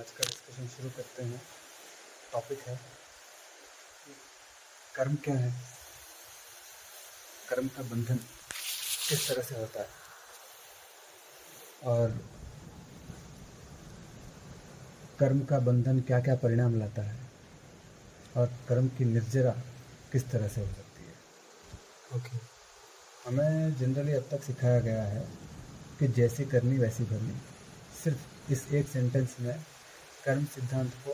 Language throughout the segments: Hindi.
आज का डिस्कशन शुरू करते हैं। टॉपिक है कि कर्म क्या है, कर्म का बंधन किस तरह से होता है और कर्म का बंधन क्या क्या परिणाम लाता है और कर्म की निर्जरा किस तरह से हो सकती है। ओके। हमें जनरली अब तक सिखाया गया है कि जैसी करनी वैसी भरनी। सिर्फ इस एक सेंटेंस में कर्म सिद्धांत को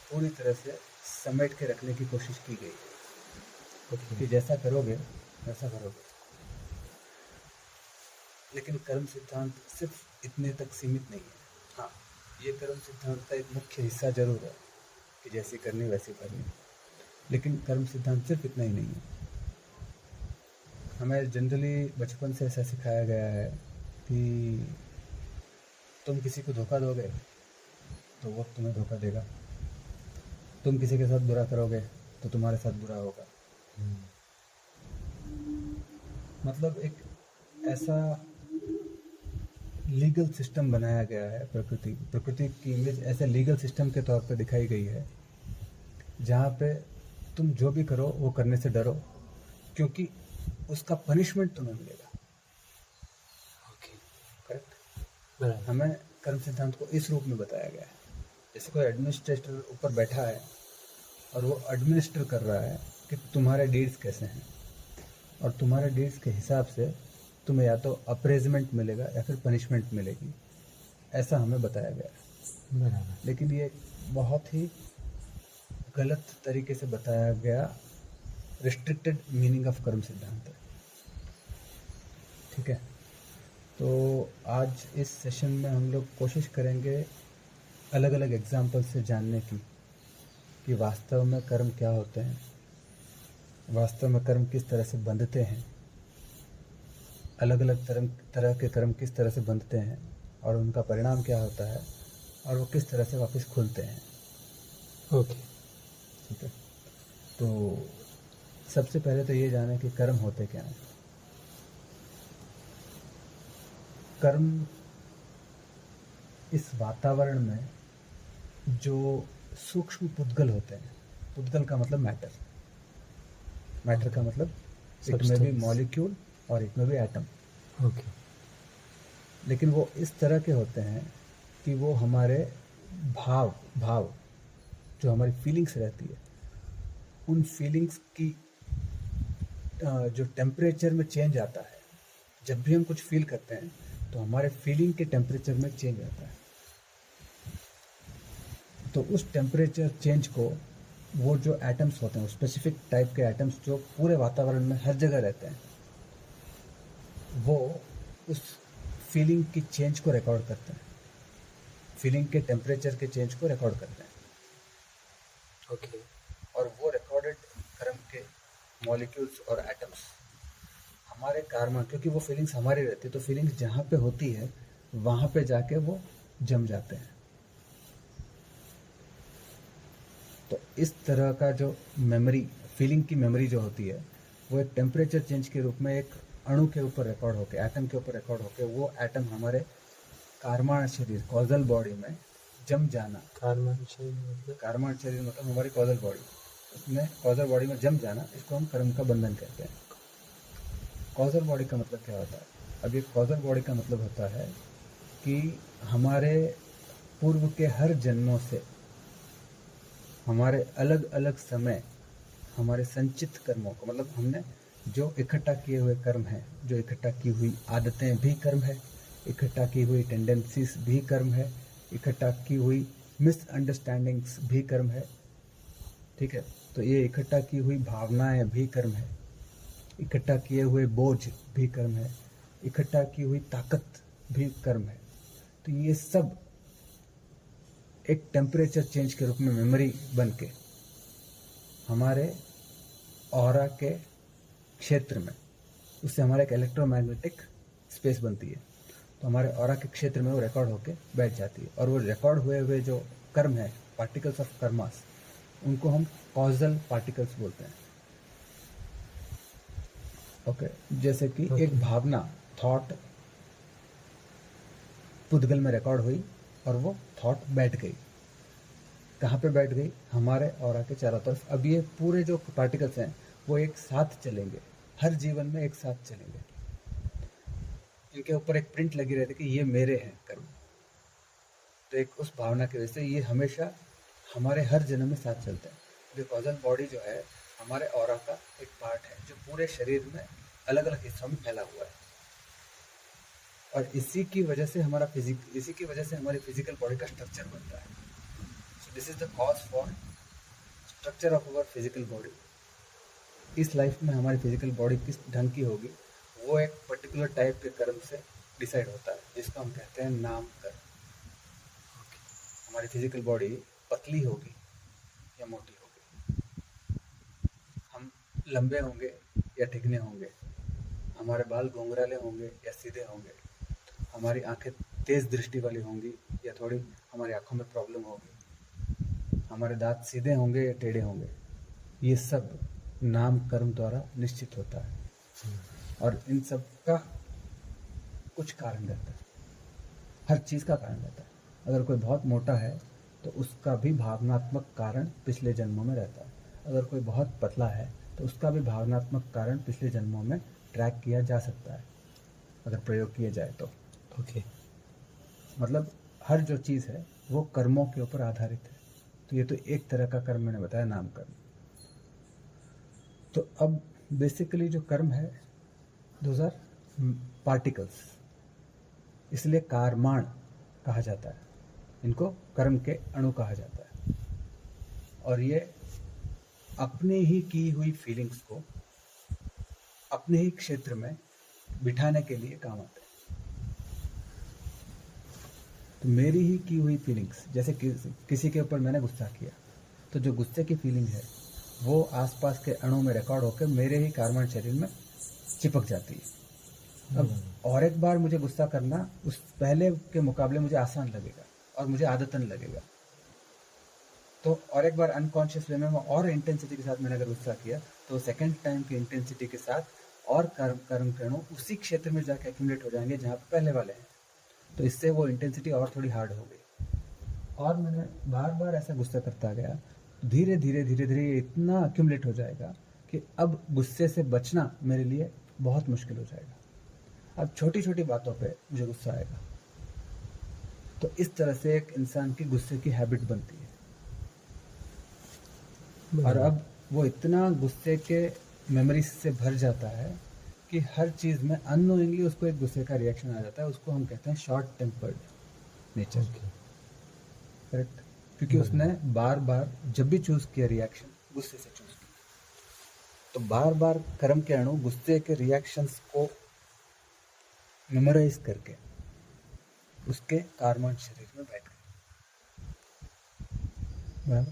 पूरी तरह से समेट के रखने की कोशिश की गई है कि जैसा करोगे वैसा भरोगे। लेकिन कर्म सिद्धांत सिर्फ इतने तक सीमित नहीं है। हाँ, ये कर्म सिद्धांत का एक मुख्य हिस्सा जरूर है कि जैसी करनी वैसी भरनी, लेकिन कर्म सिद्धांत सिर्फ इतना ही नहीं है। हमें जनरली बचपन से ऐसा सिखाया गया है कि तुम किसी को धोखा दोगे तो वो तुम्हें धोखा देगा, तुम किसी के साथ बुरा करोगे तो तुम्हारे साथ बुरा होगा। मतलब एक ऐसा लीगल सिस्टम बनाया गया है। प्रकृति की इमेज ऐसे लीगल सिस्टम के तौर पे दिखाई गई है जहाँ पे तुम जो भी करो वो करने से डरो, क्योंकि उसका पनिशमेंट तुम्हें मिलेगा। Okay, correct. बराबर। हमें कर्म सिद्धांत को इस रूप में बताया गया है, जैसे कोई एडमिनिस्ट्रेटर ऊपर बैठा है और वो एडमिनिस्टर कर रहा है कि तुम्हारे डीड्स कैसे हैं, और तुम्हारे डीड्स के हिसाब से तुम्हें या तो अप्रेजमेंट मिलेगा या फिर पनिशमेंट मिलेगी। ऐसा हमें बताया गया है। बराबर। लेकिन ये बहुत ही गलत तरीके से बताया गया रिस्ट्रिक्टेड मीनिंग ऑफ कर्म सिद्धांत है। ठीक है, तो आज इस सेशन में हम लोग कोशिश करेंगे अलग अलग एग्जाम्पल से जानने की कि वास्तव में कर्म क्या होते हैं, वास्तव में कर्म किस तरह से बंधते हैं, अलग अलग तरह के कर्म किस तरह से बंधते हैं और उनका परिणाम क्या होता है और वो किस तरह से वापस खुलते हैं। ओके। ठीक है, तो सबसे पहले तो ये जाने कि कर्म होते क्या हैं। कर्म इस वातावरण में जो सूक्ष्म पुद्गल होते हैं, पुद्गल का मतलब मैटर, मैटर का मतलब इट में भी मॉलिक्यूल और इट में भी एटम। ओके। लेकिन वो इस तरह के होते हैं कि वो हमारे भाव जो हमारी फीलिंग्स रहती है, उन फीलिंग्स की जो टेम्परेचर में चेंज आता है, जब भी हम कुछ फील करते हैं तो हमारे फीलिंग के टेम्परेचर में चेंज आता है। तो उस टेम्परेचर चेंज को वो जो एटम्स होते हैं, स्पेसिफिक टाइप के एटम्स जो पूरे वातावरण में हर जगह रहते हैं, वो उस फीलिंग की चेंज को रिकॉर्ड करते हैं, फीलिंग के टेम्परेचर के चेंज को रिकॉर्ड करते हैं। ओके। और वो रिकॉर्डेड कर्म के मॉलिक्यूल्स और एटम्स हमारे कार्मा, क्योंकि वो फीलिंग्स हमारी रहती है, तो फीलिंग्स जहाँ पे होती है वहाँ पे जाके वो जम जाते हैं। तो इस तरह का जो मेमोरी, फीलिंग की मेमोरी जो होती है, वो एक टेम्परेचर चेंज के रूप में एक अणु के ऊपर रिकॉर्ड होके, एटम के ऊपर रिकॉर्ड होके, वो एटम हमारे कार्माण शरीर, कॉजल बॉडी में जम जाना। कार्माण शरीर मतलब हमारी कॉजल बॉडी, उसमें कॉजल बॉडी में जम जाना, इसको हम कर्म का बंधन कहते हैं। कॉजल बॉडी का मतलब क्या होता है? अब ये कॉजल बॉडी का मतलब होता है कि हमारे पूर्व के हर जन्मों से हमारे अलग अलग समय हमारे संचित कर्मों को, मतलब हमने जो इकट्ठा किए हुए कर्म हैं, जो इकट्ठा की हुई आदतें भी कर्म है, इकट्ठा की हुई टेंडेंसीज भी कर्म है, इकट्ठा की हुई मिसअंडरस्टैंडिंग्स भी कर्म है। ठीक है, तो ये इकट्ठा की हुई भावनाएं भी कर्म है, इकट्ठा किए हुए बोझ भी कर्म है, इकट्ठा की हुई ताकत भी कर्म है। तो ये सब एक टेम्परेचर चेंज के रूप में मेमोरी बन के हमारे ऑरा के क्षेत्र में, उससे हमारा एक इलेक्ट्रोमैग्नेटिक स्पेस बनती है, तो हमारे ऑरा के क्षेत्र में वो रिकॉर्ड होके बैठ जाती है। और वो रिकॉर्ड हुए हुए जो कर्म है, पार्टिकल्स ऑफ कर्मास, उनको हम कॉजल पार्टिकल्स बोलते हैं। ओके, जैसे कि एक भावना, थॉट पुद्गल में रिकॉर्ड हुई और वो थॉट बैठ गई, कहाँ पे बैठ गई, हमारे ऑरा के चारों तरफ। अब ये पूरे जो पार्टिकल्स हैं वो एक साथ चलेंगे, हर जीवन में एक साथ चलेंगे। इनके ऊपर एक प्रिंट लगी रहती है कि ये मेरे हैं कर्म। तो एक उस भावना की वजह से ये हमेशा हमारे हर जन्म में साथ चलता है। बिकॉजल बॉडी जो है हमारे ऑरा का एक पार्ट है जो पूरे शरीर में अलग अलग हिस्सों में फैला हुआ है, और इसी की वजह से हमारी फिजिकल बॉडी का स्ट्रक्चर बनता है। So this is the cause for structure of our physical body. इस लाइफ में हमारी फिजिकल बॉडी किस ढंग की होगी वो एक पर्टिकुलर टाइप के कर्म से डिसाइड होता है, जिसको हम कहते हैं नाम कर्म। हमारी फिजिकल बॉडी पतली होगी या मोटी होगी, हम लंबे होंगे या ठिकने होंगे, हमारे बाल घुंघराले होंगे या सीधे होंगे, हमारी आंखें तेज दृष्टि वाली होंगी या थोड़ी हमारी आंखों में प्रॉब्लम होगी, हमारे दांत सीधे होंगे या टेढ़े होंगे। ये सब नाम कर्म द्वारा निश्चित होता है, और इन सब का कुछ कारण रहता है, हर चीज़ का कारण रहता है। अगर कोई बहुत मोटा है तो उसका भी भावनात्मक कारण पिछले जन्मों में रहता है। अगर कोई बहुत पतला है तो उसका भी भावनात्मक कारण पिछले जन्मों में ट्रैक किया जा सकता है, अगर प्रयोग किए जाए तो। ओके। मतलब हर जो चीज़ है वो कर्मों के ऊपर आधारित है। तो ये तो एक तरह का कर्म मैंने बताया, नाम कर्म। तो अब बेसिकली जो कर्म है दोज आर पार्टिकल्स, इसलिए कारमाण कहा जाता है इनको, कर्म के अणु कहा जाता है। और ये अपने ही की हुई फीलिंग्स को अपने ही क्षेत्र में बिठाने के लिए काम आते हैं। तो मेरी ही की हुई फीलिंग्स, जैसे किसी के ऊपर मैंने गुस्सा किया तो जो गुस्से की फीलिंग है वो आसपास के अणु में रिकॉर्ड होकर मेरे ही कारमान शरीर में चिपक जाती है। अब और एक बार मुझे गुस्सा करना उस पहले के मुकाबले मुझे आसान लगेगा और मुझे आदतन लगेगा। तो और एक बार अनकॉन्शियस वे में और इंटेंसिटी के साथ मैंने अगर गुस्सा किया तो सेकंड टाइम की इंटेंसिटी के साथ और कर्म के अणु उसी क्षेत्र में जाकर एक्यूमुलेट हो जाएंगे जहाँ पे पहले वाले हैं। तो इससे वो इंटेंसिटी और थोड़ी हार्ड हो गई, और मैंने बार बार ऐसा गुस्सा करता गया, धीरे धीरे इतना एक्यूमुलेट हो जाएगा कि अब गुस्से से बचना मेरे लिए बहुत मुश्किल हो जाएगा। अब छोटी छोटी बातों पे मुझे गुस्सा आएगा। तो इस तरह से एक इंसान की गुस्से की हैबिट बनती है, और अब वो इतना गुस्से के मेमोरी से भर जाता है कि हर चीज़ में अननोइंगली उसको एक गुस्से का रिएक्शन आ जाता है। उसको हम कहते हैं शॉर्ट टेम्पर्ड नेचर। करेक्ट, क्योंकि उसने बार बार जब भी चूज किया रिएक्शन गुस्से से चूज किया, तो बार बार कर्म के अणु गुस्से के रिएक्शंस को मेमोराइज करके उसके कार्मन शरीर में बैठ गए। बराबर।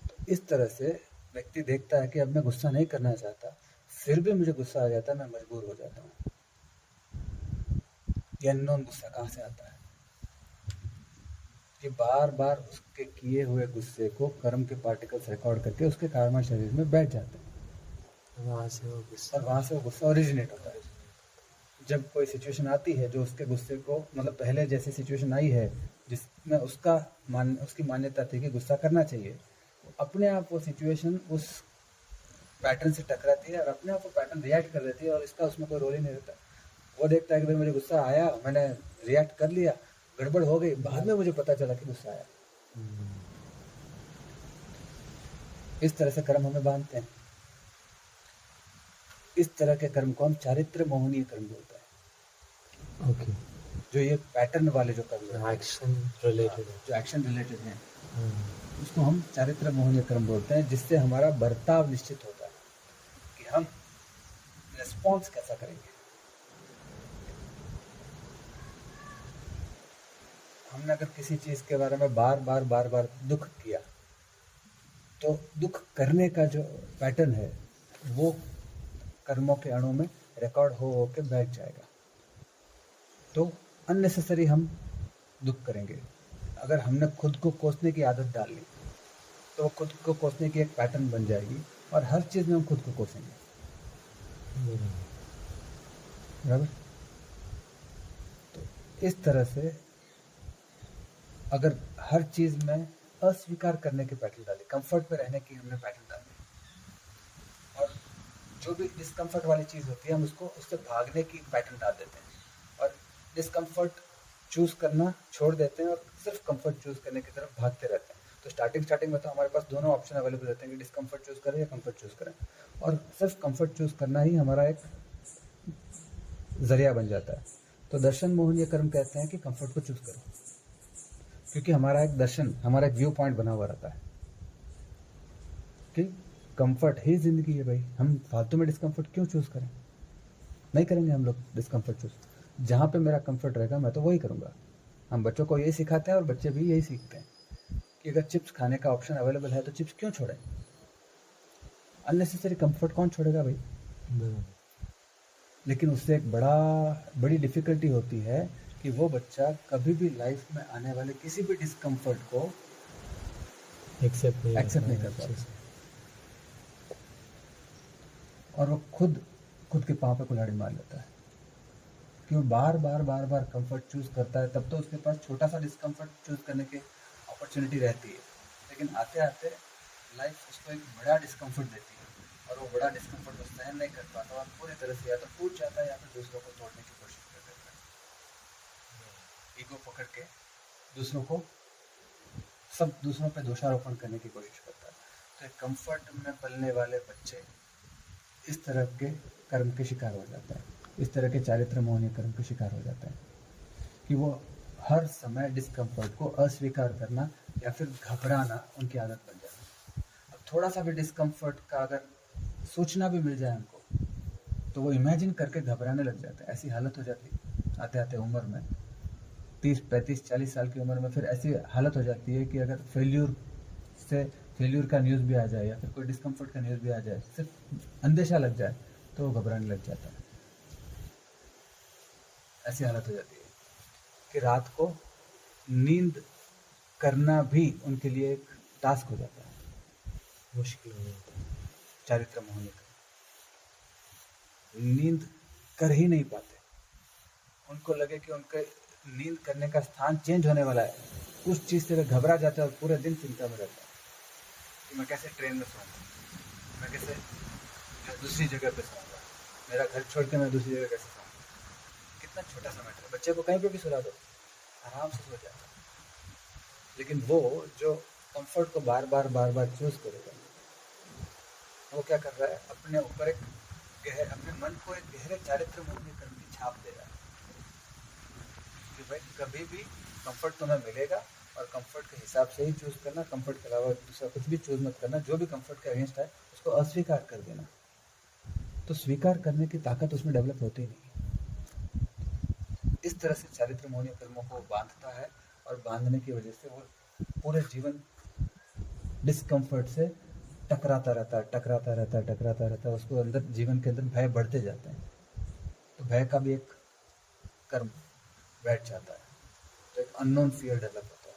तो इस तरह से व्यक्ति देखता है कि अब मैं गुस्सा नहीं करना चाहता, फिर भी मुझे गुस्सा आ जाता है, मैं मजबूर हो जाता हूँ। ये अननोन गुस्सा कहाँ से आता है? कि बार बार उसके किए हुए गुस्से को कर्म के पार्टिकल्स रिकॉर्ड करके उसके कार्मा शरीर में बैठ जाते हैं, वहाँ से वो गुस्सा ओरिजिनेट होता है। जब कोई सिचुएशन आती है जो उसके गुस्से को, मतलब पहले जैसी सिचुएशन आई है जिसमें उसकी मान्यता थी कि गुस्सा करना चाहिए, अपने आप वो सिचुएशन उस पैटर्न से टकराती है और अपने आप वो पैटर्न रिएक्ट कर देती है, और इसका उसमें कोई रोल ही नहीं रहता। वो देखता है कि भाई मुझे गुस्सा आया, मैंने रिएक्ट कर लिया, गड़बड़ हो गई, बाद में मुझे पता चला कि गुस्सा आया। इस तरह से कर्म हमें बांधते हैं। इस तरह के कर्म को हम चारित्र मोहनीय कर्म बोलते हैं। ओके। जो ये पैटर्न वाले जो कर्म हैं, एक्शन रिलेटेड है, जो एक्शन रिलेटेड हैं, उसको हम चारित्र मोहनीय कर्म बोलते हैं, जिससे हमारा बर्ताव निश्चित होता है कि हम रिस्पॉन्स कैसा करेंगे। हमने अगर किसी चीज के बारे में बार बार दुख किया, तो दुख करने का जो पैटर्न है वो कर्मों के अणु में रिकॉर्ड हो के बैठ जाएगा। तो अननेसेसरी हम दुख करेंगे। अगर हमने खुद को कोसने की आदत डाल ली तो खुद को कोसने की एक पैटर्न बन जाएगी, और हर चीज में हम खुद को कोसेंगे। बराबर। तो इस तरह से अगर हर चीज में अस्वीकार करने के पैटर्न डाले, कंफर्ट पे रहने की हमने पैटर्न डाले, और जो भी डिस्कम्फर्ट वाली चीज़ होती है हम उसको उससे भागने की पैटर्न डाल देते हैं, और डिस्कम्फर्ट चूज़ करना छोड़ देते हैं और सिर्फ कंफर्ट चूज़ करने की तरफ भागते रहते हैं। तो स्टार्टिंग में तो हमारे पास दोनों ऑप्शन अवेलेबल रहते हैं कि डिस्कम्फर्ट चूज़ करें या कंफर्ट चूज़ करें, और सिर्फ कंफर्ट चूज़ करना ही हमारा एक जरिया बन जाता है। तो दर्शन मोहन ये कर्म कहते हैं कि कंफर्ट को चूज़ करो, क्योंकि हमारा एक दर्शन, हमारा एक व्यू पॉइंट बना हुआ रहता है कि कंफर्ट ही जिंदगी है भाई, हम फालतू में डिस्कम्फर्ट क्यों चूज़ करें, नहीं करेंगे हम लोग डिस्कम्फर्ट चूज़। जहाँ पे मेरा कंफर्ट रहेगा मैं तो वही करूँगा। हम बच्चों को यही सिखाते हैं और बच्चे भी यही सीखते हैं कि अगर चिप्स खाने का ऑप्शन अवेलेबल है तो चिप्स क्यों छोड़ें। अननेसेसरी कंफर्ट कौन छोड़ेगा भाई। बराबर। लेकिन उससे एक बड़ी डिफ़िकल्टी होती है कि वो बच्चा कभी भी लाइफ में आने वाले किसी भी डिस्कम्फर्ट को एक्सेप्ट नहीं कर अच्छे पाता, से। और वो खुद के पाँव पे कुल्हाड़ी मार लेता है कि वो बार बार कंफर्ट चूज़ करता है। तब तो उसके पास छोटा सा डिस्कम्फर्ट चूज़ करने की अपॉर्चुनिटी रहती है, लेकिन आते आते लाइफ उसको एक बड़ा डिस्कम्फर्ट देती है, और वो बड़ा डिस्कम्फर्ट वो सहन नहीं कर पाता और पूरी तरह से या तो टूट जाता है या फिर दूसरों को तोड़ने की कोशिश कर देता है। ईगो पकड़ के दूसरों पे दोषारोपण करने की कोशिश करता है। तो एक कंफर्ट में पलने वाले बच्चे इस तरह के कर्म के शिकार हो जाता है, इस तरह के चारित्र मोहनीय कर्म के शिकार हो जाता है कि वो हर समय डिस्कम्फर्ट को अस्वीकार करना या फिर घबराना उनकी आदत बन जाती है। अब थोड़ा सा भी डिस्कम्फर्ट का अगर सूचना भी मिल जाए उनको तो वो इमेजिन करके घबराने लग जाते हैं। ऐसी हालत हो जाती है आते आते उम्र में 30, 35, 40 साल की उम्र में फिर ऐसी हालत हो जाती है कि अगर फेल्यूर का न्यूज़ भी आ जाए या फिर कोई डिस्कम्फर्ट का न्यूज़ भी आ जाए, सिर्फ अंदेशा लग जाए तो वो घबराने लग जाता है। ऐसी हालत हो जाती है कि रात को नींद करना भी उनके लिए एक टास्क हो जाता है, मुश्किल हो जाता है। चारित्र मोहनी का नींद कर ही नहीं पाते। उनको लगे कि उनके नींद करने का स्थान चेंज होने वाला है, उस चीज़ से वे घबरा जाते हैं और पूरे दिन चिंता में रहते हैं कि मैं कैसे ट्रेन में सोऊंगा, मैं कैसे दूसरी जगह पे सोऊंगा, मेरा घर छोड़ के मैं दूसरी जगह कैसे सोऊंगा। कितना छोटा सा मैटर है, बच्चे को कहीं पे भी सुला दो आराम से सो जाता है। लेकिन वो जो कंफर्ट को बार बार चूज करेगा, वो क्या कर रहा है, अपने ऊपर अपने मन को एक गहरे चारित्र मोहनीय कर्म की छाप दे रहा है कि भाई कभी भी कंफर्ट तुम्हें मिलेगा और कंफर्ट के हिसाब से ही चूज करना, कंफर्ट के अलावा दूसरा कुछ भी चूज मत करना। जो भी कंफर्ट के अगेंस्ट है उसको अस्वीकार कर देना। तो स्वीकार करने की ताकत उसमें डेवलप होती नहीं। इस तरह से चारित्र मोहनीय कर्मों को बांधता है, और बांधने की वजह से वो पूरे जीवन डिस्कम्फर्ट से टकराता रहता है। उसको अंदर जीवन के अंदर भय बढ़ते जाते हैं, तो भय का भी एक कर्म बैठ जाता है, तो एक अननोन फियर डेवलप होता है।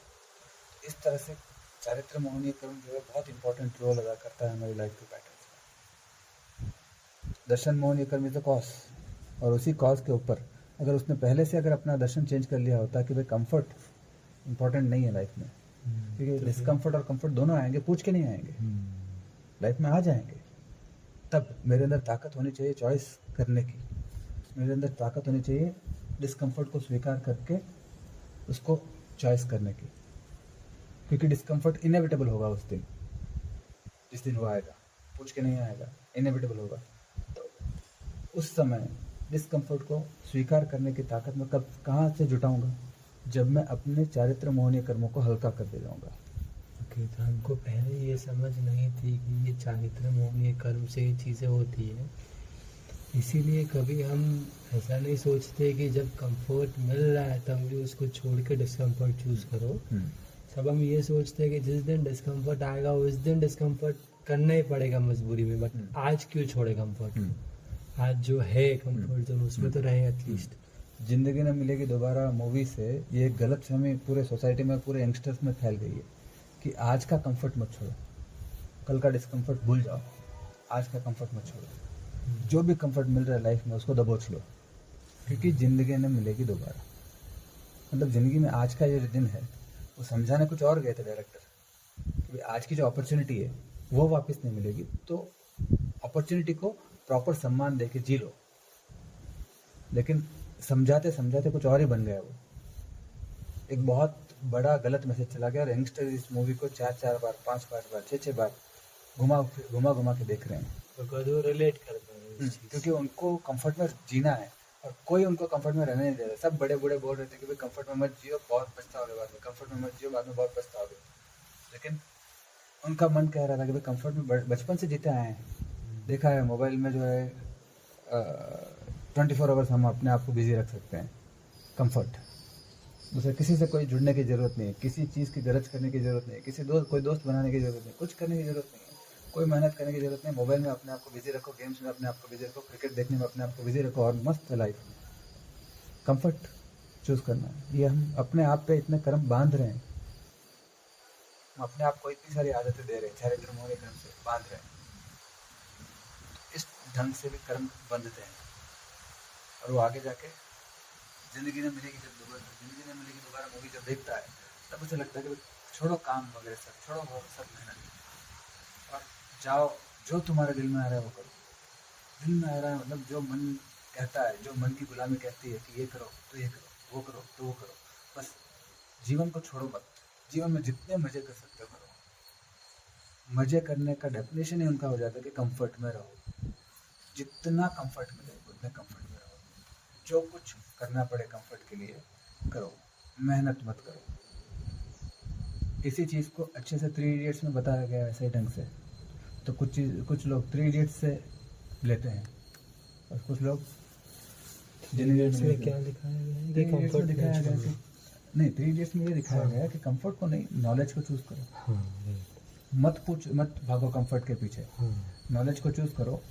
इस तरह से चारित्र मोहनीय कर्म जो है बहुत इंपॉर्टेंट रोल अदा करता है हमारी लाइफ के पैटर्न में। दर्शन मोहनीय कर्म इज द कॉज, और उसी कॉज के ऊपर अगर उसने पहले से अगर अपना दर्शन चेंज कर लिया होता कि भाई कंफर्ट इंपॉर्टेंट नहीं है लाइफ में, क्योंकि डिस्कम्फर्ट और कंफर्ट दोनों आएंगे, पूछ के नहीं आएंगे, लाइफ में आ जाएंगे। तब मेरे अंदर ताकत होनी चाहिए चॉइस करने की, मेरे अंदर ताकत होनी चाहिए डिस्कम्फर्ट को स्वीकार करके उसको चॉइस करने की, क्योंकि डिस्कम्फर्ट इनएविटेबल होगा उस दिन, जिस दिन वो आएगा, पूछ के नहीं आएगा, इनएविटेबल होगा। तो उस समय डिस्कम्फर्ट को स्वीकार करने की ताकत मैं कहाँ से जुटाऊंगा, जब मैं अपने चारित्र मोहनीय कर्मों को हल्का कर दे जाऊंगा। ओके, तो हमको पहले ये समझ नहीं थी कि ये चारित्र मोहनीय कर्म से ये चीज़ें होती है, इसीलिए कभी हम ऐसा नहीं सोचते कि जब कंफर्ट मिल रहा है तब भी उसको छोड़ के डिस्कम्फर्ट चूज़ करो। सब हम ये सोचते हैं कि जिस दिन डिस्कम्फर्ट आएगा उस दिन डिस्कम्फर्ट करना ही पड़ेगा मजबूरी में, बट आज क्यों छोड़े कंफर्ट, आज जो है कंफर्ट जोन उसमें तो रहे एटलीस्ट। जिंदगी न मिलेगी दोबारा मूवी से ये गलतफहमी पूरे सोसाइटी में, पूरे यंगस्टर्स में फैल गई है कि आज का कंफर्ट मत छोड़ो, कल का डिस्कम्फर्ट भूल जाओ, आज का कंफर्ट मत छोड़ो। जो भी कंफर्ट मिल रहा है लाइफ में उसको दबोच लो, क्योंकि ज़िंदगी न मिलेगी दोबारा। मतलब ज़िंदगी में आज का ये जो दिन है वो समझाने कुछ और गए थे डायरेक्टर, कि आज की जो अपॉर्चुनिटी है वो वापस नहीं मिलेगी, तो अपॉर्चुनिटी को प्रॉपर सम्मान दे के जी लो। लेकिन समझाते समझाते कुछ और ही बन गया वो, एक बहुत बड़ा गलत मैसेज चला गया और यंगस्टर इस मूवी को 4-4 बार, 5-5 बार, 6-6 बार घुमा घुमा के देख रहे हैं। बिकॉज वो रिलेट कर पा रहे हैं इस चीज क्योंकि उनको कंफर्ट में जीना है और कोई उनको कंफर्ट में रहने नहीं दे रहा। सब बड़े बूढ़े बोल रहे थे कि भाई कंफर्ट में मत जियो, बहुत पछताओगे बाद में, कंफर्ट में मत जियो, बाद में बहुत पछताओगे। लेकिन उनका मन कह रहा था कि भाई कंफर्ट में बचपन से जीते आए हैं, देखा है मोबाइल में जो है 24 आवर्स हम अपने आप को बिजी रख सकते हैं। कंफर्ट, उसे किसी से कोई जुड़ने की ज़रूरत नहीं है, किसी चीज़ की गरज करने की ज़रूरत नहीं है, कोई दोस्त बनाने की ज़रूरत नहीं, कुछ करने की ज़रूरत नहीं है, कोई मेहनत करने की ज़रूरत नहीं। मोबाइल में अपने आप को बिजी रखो, गेम्स में अपने आप को बिजी रखो, क्रिकेट देखने में अपने आप को बिजी रखो और मस्त है लाइफ। कंफर्ट चूज़ करना है। ये हम अपने आप पे इतने कर्म बांध रहे हैं, हम अपने आप को इतनी सारी आदतें दे रहे हैं, चारित्र मोहनी कर्म से बांध रहे हैं। इस ढंग से भी कर्म बंधते हैं और वो आगे जाके ज़िंदगी में मिलेगी दोबारा मूवी जब देखता है तब उसे लगता है कि छोड़ो काम वगैरह सब, छोड़ो वो सब मेहनत और जाओ, जो तुम्हारे दिल में आ रहा है वो करो। दिल में आ रहा है मतलब जो मन कहता है, जो मन की गुलामी कहती है कि ये करो तो ये करो, वो करो तो वो करो। बस जीवन को छोड़ो मत, जीवन में जितने मज़े कर सकते हो करो। मज़े करने का डेफिनेशन ही उनका हो जाता है कि कंफर्ट में रहो, जितना कंफर्ट मिले उतने कंफर्ट में रहो, जो कुछ करना पड़े कंफर्ट के लिए करो, मेहनत मत करो। इसी चीज़ को अच्छे से 3 इडियट्स में बताया गया है सही ढंग से। तो कुछ लोग 3 इडियट्स से लेते हैं और कुछ लोग इसमें क्या दिखाया गया है कि कंफर्ट दिखाया गया कि नहीं, 3 इडियट्स में ये दिखाया गया है कि कंफर्ट को नहीं, नॉलेज को चूज़ करो। हाँ मत भागो कंफर्ट के पीछे, हाँ नॉलेज को चूज़ करो,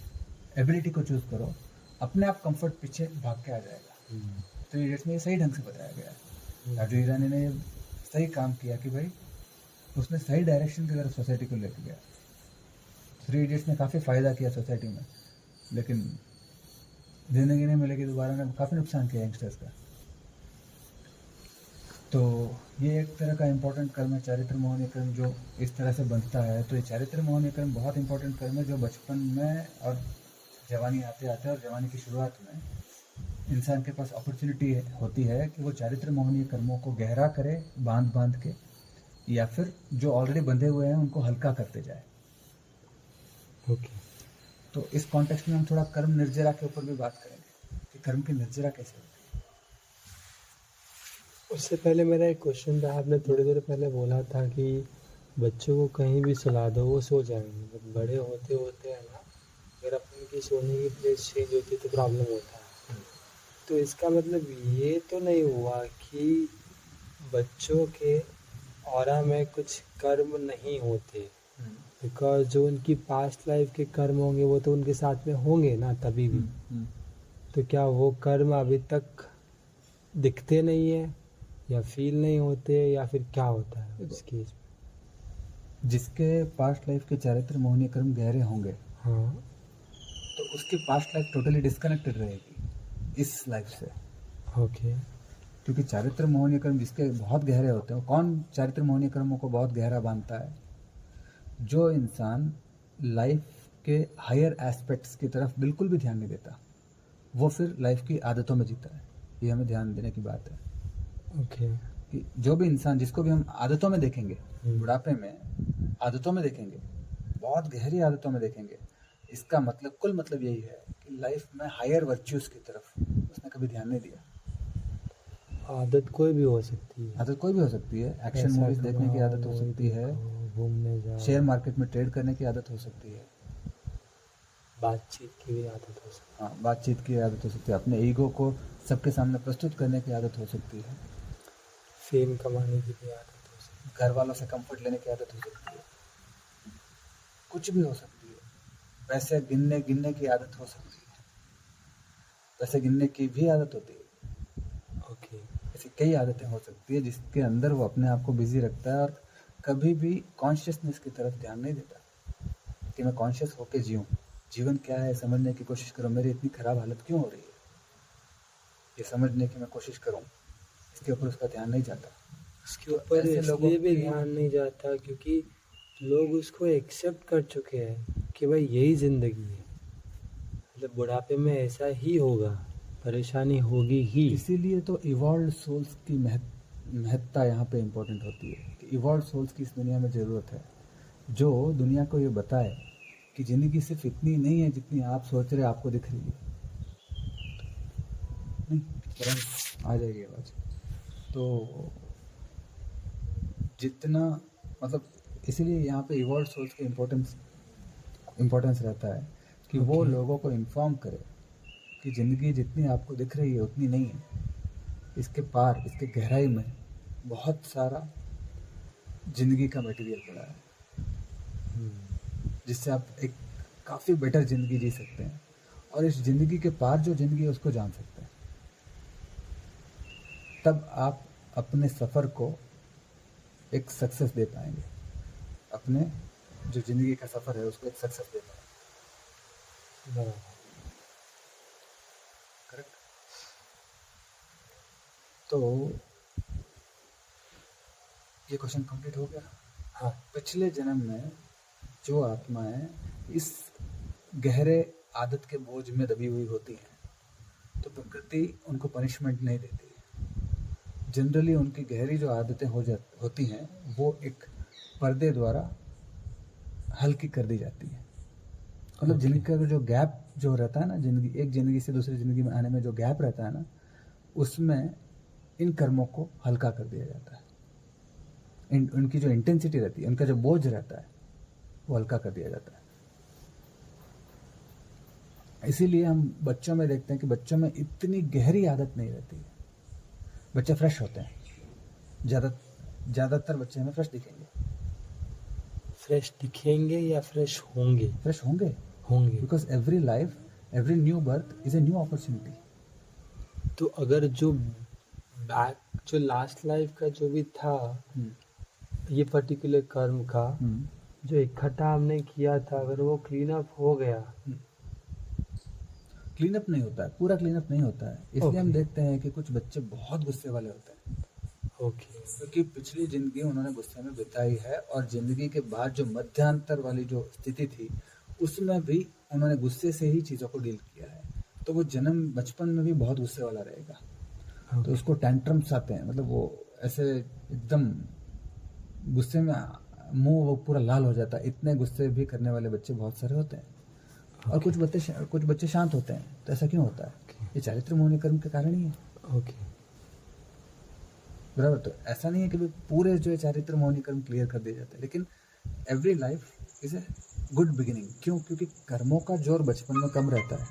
एबिलिटी को चूज़ करो, अपने आप कंफर्ट पीछे भाग के आ जाएगा। 3 इडियट्स में ये सही ढंग से बताया गया है। राजू ईरानी ने सही काम किया कि भाई उसने सही डायरेक्शन की तरफ सोसाइटी को लेके गया। 3 इडियट्स ने काफ़ी फ़ायदा किया सोसाइटी में, लेकिन ज़िंदगी नहीं मिलेगी दोबारा ने काफ़ी नुकसान किया यंगस्टर्स का। तो ये एक तरह का इम्पोर्टेंट कर्म है चारित्र मोहनी कर्म, जो इस तरह से बनता है। तो ये चारित्र मोहनी कर्म बहुत इंपॉर्टेंट कर्म है, जो बचपन में और जवानी आते आते और जवानी की शुरुआत में इंसान के पास अपॉर्चुनिटी होती है कि वो चारित्र मोहनी कर्मों को गहरा करे बांध बांध के, या फिर जो ऑलरेडी बंधे हुए हैं उनको हल्का करते जाए। ओके। तो इस कॉन्टेक्स्ट में हम थोड़ा कर्म निर्जरा के ऊपर भी बात करेंगे कि कर्म की निर्जरा कैसे होती है। उससे पहले मेरा एक क्वेश्चन था, आपने थोड़ी देर पहले बोला था कि बच्चों को कहीं भी सुला दो वो सो जाएंगे, बट बड़े होते होते है ना, अगर अपन की सोने की प्लेस चेंज होती है तो प्रॉब्लम होता है। तो इसका मतलब ये तो नहीं हुआ कि बच्चों के ऑरा में कुछ कर्म नहीं होते, बिकॉज जो उनकी पास्ट लाइफ के कर्म होंगे वो तो उनके साथ में होंगे ना तभी भी। तो क्या वो कर्म अभी तक दिखते नहीं है या फील नहीं होते या फिर क्या होता है उस केस में? जिसके पास्ट लाइफ के चारित्र मोहनी कर्म गहरे होंगे, हाँ, तो उसकी पास्ट लाइफ टोटली डिस्कनेक्टेड रहेगी इस लाइफ से। ओके। क्योंकि चारित्र मोहनी कर्म जिसके बहुत गहरे होते हैं, कौन चारित्र मोहनी कर्मों को बहुत गहरा बांधता है? जो इंसान लाइफ के हायर एस्पेक्ट्स की तरफ बिल्कुल भी ध्यान नहीं देता, वो फिर लाइफ की आदतों में जीता है। ये हमें ध्यान देने की बात है ओके। कि जो भी इंसान जिसको भी हम आदतों में देखेंगे, बुढ़ापे में आदतों में देखेंगे, बहुत गहरी आदतों में देखेंगे, इसका मतलब कुल मतलब यही है कि लाइफ में हायर वर्च्यूज़ की तरफ उसने कभी ध्यान नहीं दिया। आदत कोई भी हो सकती है, आदत कोई भी हो सकती है, एक्शन पैसा मूवीज देखने की आदत हो कमाओ, सकती है, घूमने जाओ, शेयर मार्केट में ट्रेड करने की आदत हो सकती है, बातचीत की भी आदत हो सकती हाँ बातचीत की आदत हो सकती है, अपने ईगो को सबके सामने प्रस्तुत करने की आदत हो सकती है, है, फेम कमाने की भी आदत हो सकती घर वालों से कंफर्ट लेने की आदत हो सकती है, कुछ भी हो सकती है। पैसे गिनने गिनने की आदत हो सकती है, पैसे गिनने की भी आदत होती है। है। ओके। ऐसी कई आदतें हो सकती है जिसके अंदर वो अपने आप को बिजी रखता है और कभी भी कॉन्शियसनेस की तरफ ध्यान नहीं देता कि मैं कॉन्शियस होके जीऊँ, जीवन क्या है समझने की कोशिश करूँ, मेरी इतनी ख़राब हालत क्यों हो रही है ये समझने की मैं कोशिश करूँ, इसके ऊपर उसका ध्यान नहीं जाता। उसके ऊपर ऐसे लोगों इसलिए भी की- ध्यान नहीं जाता क्योंकि लोग उसको एक्सेप्ट कर चुके हैं कि भाई यही ज़िंदगी है, मतलब बुढ़ापे में ऐसा ही होगा, परेशानी होगी ही। इसीलिए तो इवॉल्व सोल्स की महत्ता यहाँ पे इम्पोर्टेंट होती है कि इवॉल्व सोल्स की इस दुनिया में ज़रूरत है, जो दुनिया को ये बताए कि ज़िंदगी सिर्फ इतनी नहीं है जितनी आप सोच रहे आपको दिख रही है। नहीं, तुरंत आ जाएगी आवाज़। तो जितना मतलब इसीलिए यहाँ पे इवॉल्व सोल्स की इम्पोर्टेंस रहता है कि वो Okay. लोगों को इन्फॉर्म करे कि ज़िंदगी जितनी आपको दिख रही है उतनी नहीं है, इसके पार, इसके गहराई में बहुत सारा ज़िंदगी का मटेरियल पड़ा है जिससे आप एक काफ़ी बेटर ज़िंदगी जी सकते हैं और इस ज़िंदगी के पार जो ज़िंदगी है उसको जान सकते हैं। तब आप अपने सफ़र को एक सक्सेस दे पाएंगे, अपने जो ज़िंदगी का सफ़र है उसको एक सक्सेस दे पाएंगे। बराबर। करेक्ट। तो ये क्वेश्चन कंप्लीट हो गया। हाँ। पिछले जन्म में जो आत्माएं इस गहरे आदत के बोझ में दबी हुई होती हैं तो प्रकृति उनको पनिशमेंट नहीं देती है। जनरली उनकी गहरी जो आदतें होती हैं वो एक पर्दे द्वारा हल्की कर दी जाती है। मतलब जिंदगी का जो गैप जो रहता है ना, जिंदगी एक जिंदगी से दूसरी जिंदगी में आने में जो गैप रहता है ना, उसमें इन कर्मों को हल्का कर दिया जाता है। उनकी जो इंटेंसिटी रहती है, उनका जो बोझ रहता है वो हल्का कर दिया जाता है। इसीलिए हम बच्चों में देखते हैं कि बच्चों में इतनी गहरी आदत नहीं रहती है, बच्चे फ्रेश होते हैं। ज़्यादातर बच्चे हमें फ्रेश दिखेंगे। फ्रेश दिखेंगे या फ्रेश होंगे? फ्रेश होंगे, होंगे। Because every life, every new birth is a new opportunity. तो अगर जो लास्ट लाइफ का जो भी था ये पर्टिकुलर कर्म का जो इकट्ठा हमने किया था, अगर वो क्लीन अप हो गया, क्लीन अप नहीं होता है, पूरा क्लीन अप नहीं होता है। इसलिए हम Okay. देखते हैं कि कुछ बच्चे बहुत गुस्से वाले होते हैं ओके। क्योंकि पिछली जिंदगी उन्होंने गुस्से में बिताई है और जिंदगी के बाद जो मध्यांतर वाली जो स्थिति थी उसमें भी उन्होंने गुस्से से ही चीज़ों को डील किया है। तो वो जन्म बचपन में भी बहुत गुस्से वाला रहेगा। तो उसको टैंट्रम्स आते हैं, मतलब वो ऐसे एकदम गुस्से में मुंह वो पूरा लाल हो जाता है। इतने गुस्से भी करने वाले बच्चे बहुत सारे होते हैं। और कुछ बच्चे शांत होते हैं। तो ऐसा क्यों होता है? ये चारित्र मोहनी कर्म के कारण ही है। ओके। बराबर। तो ऐसा नहीं है कि पूरे जो चारित्र मोहनी कर्म क्लियर कर दिए जाते हैं, लेकिन every life is a good beginning. क्यों? क्योंकि कर्मों का जोर बचपन में कम रहता है।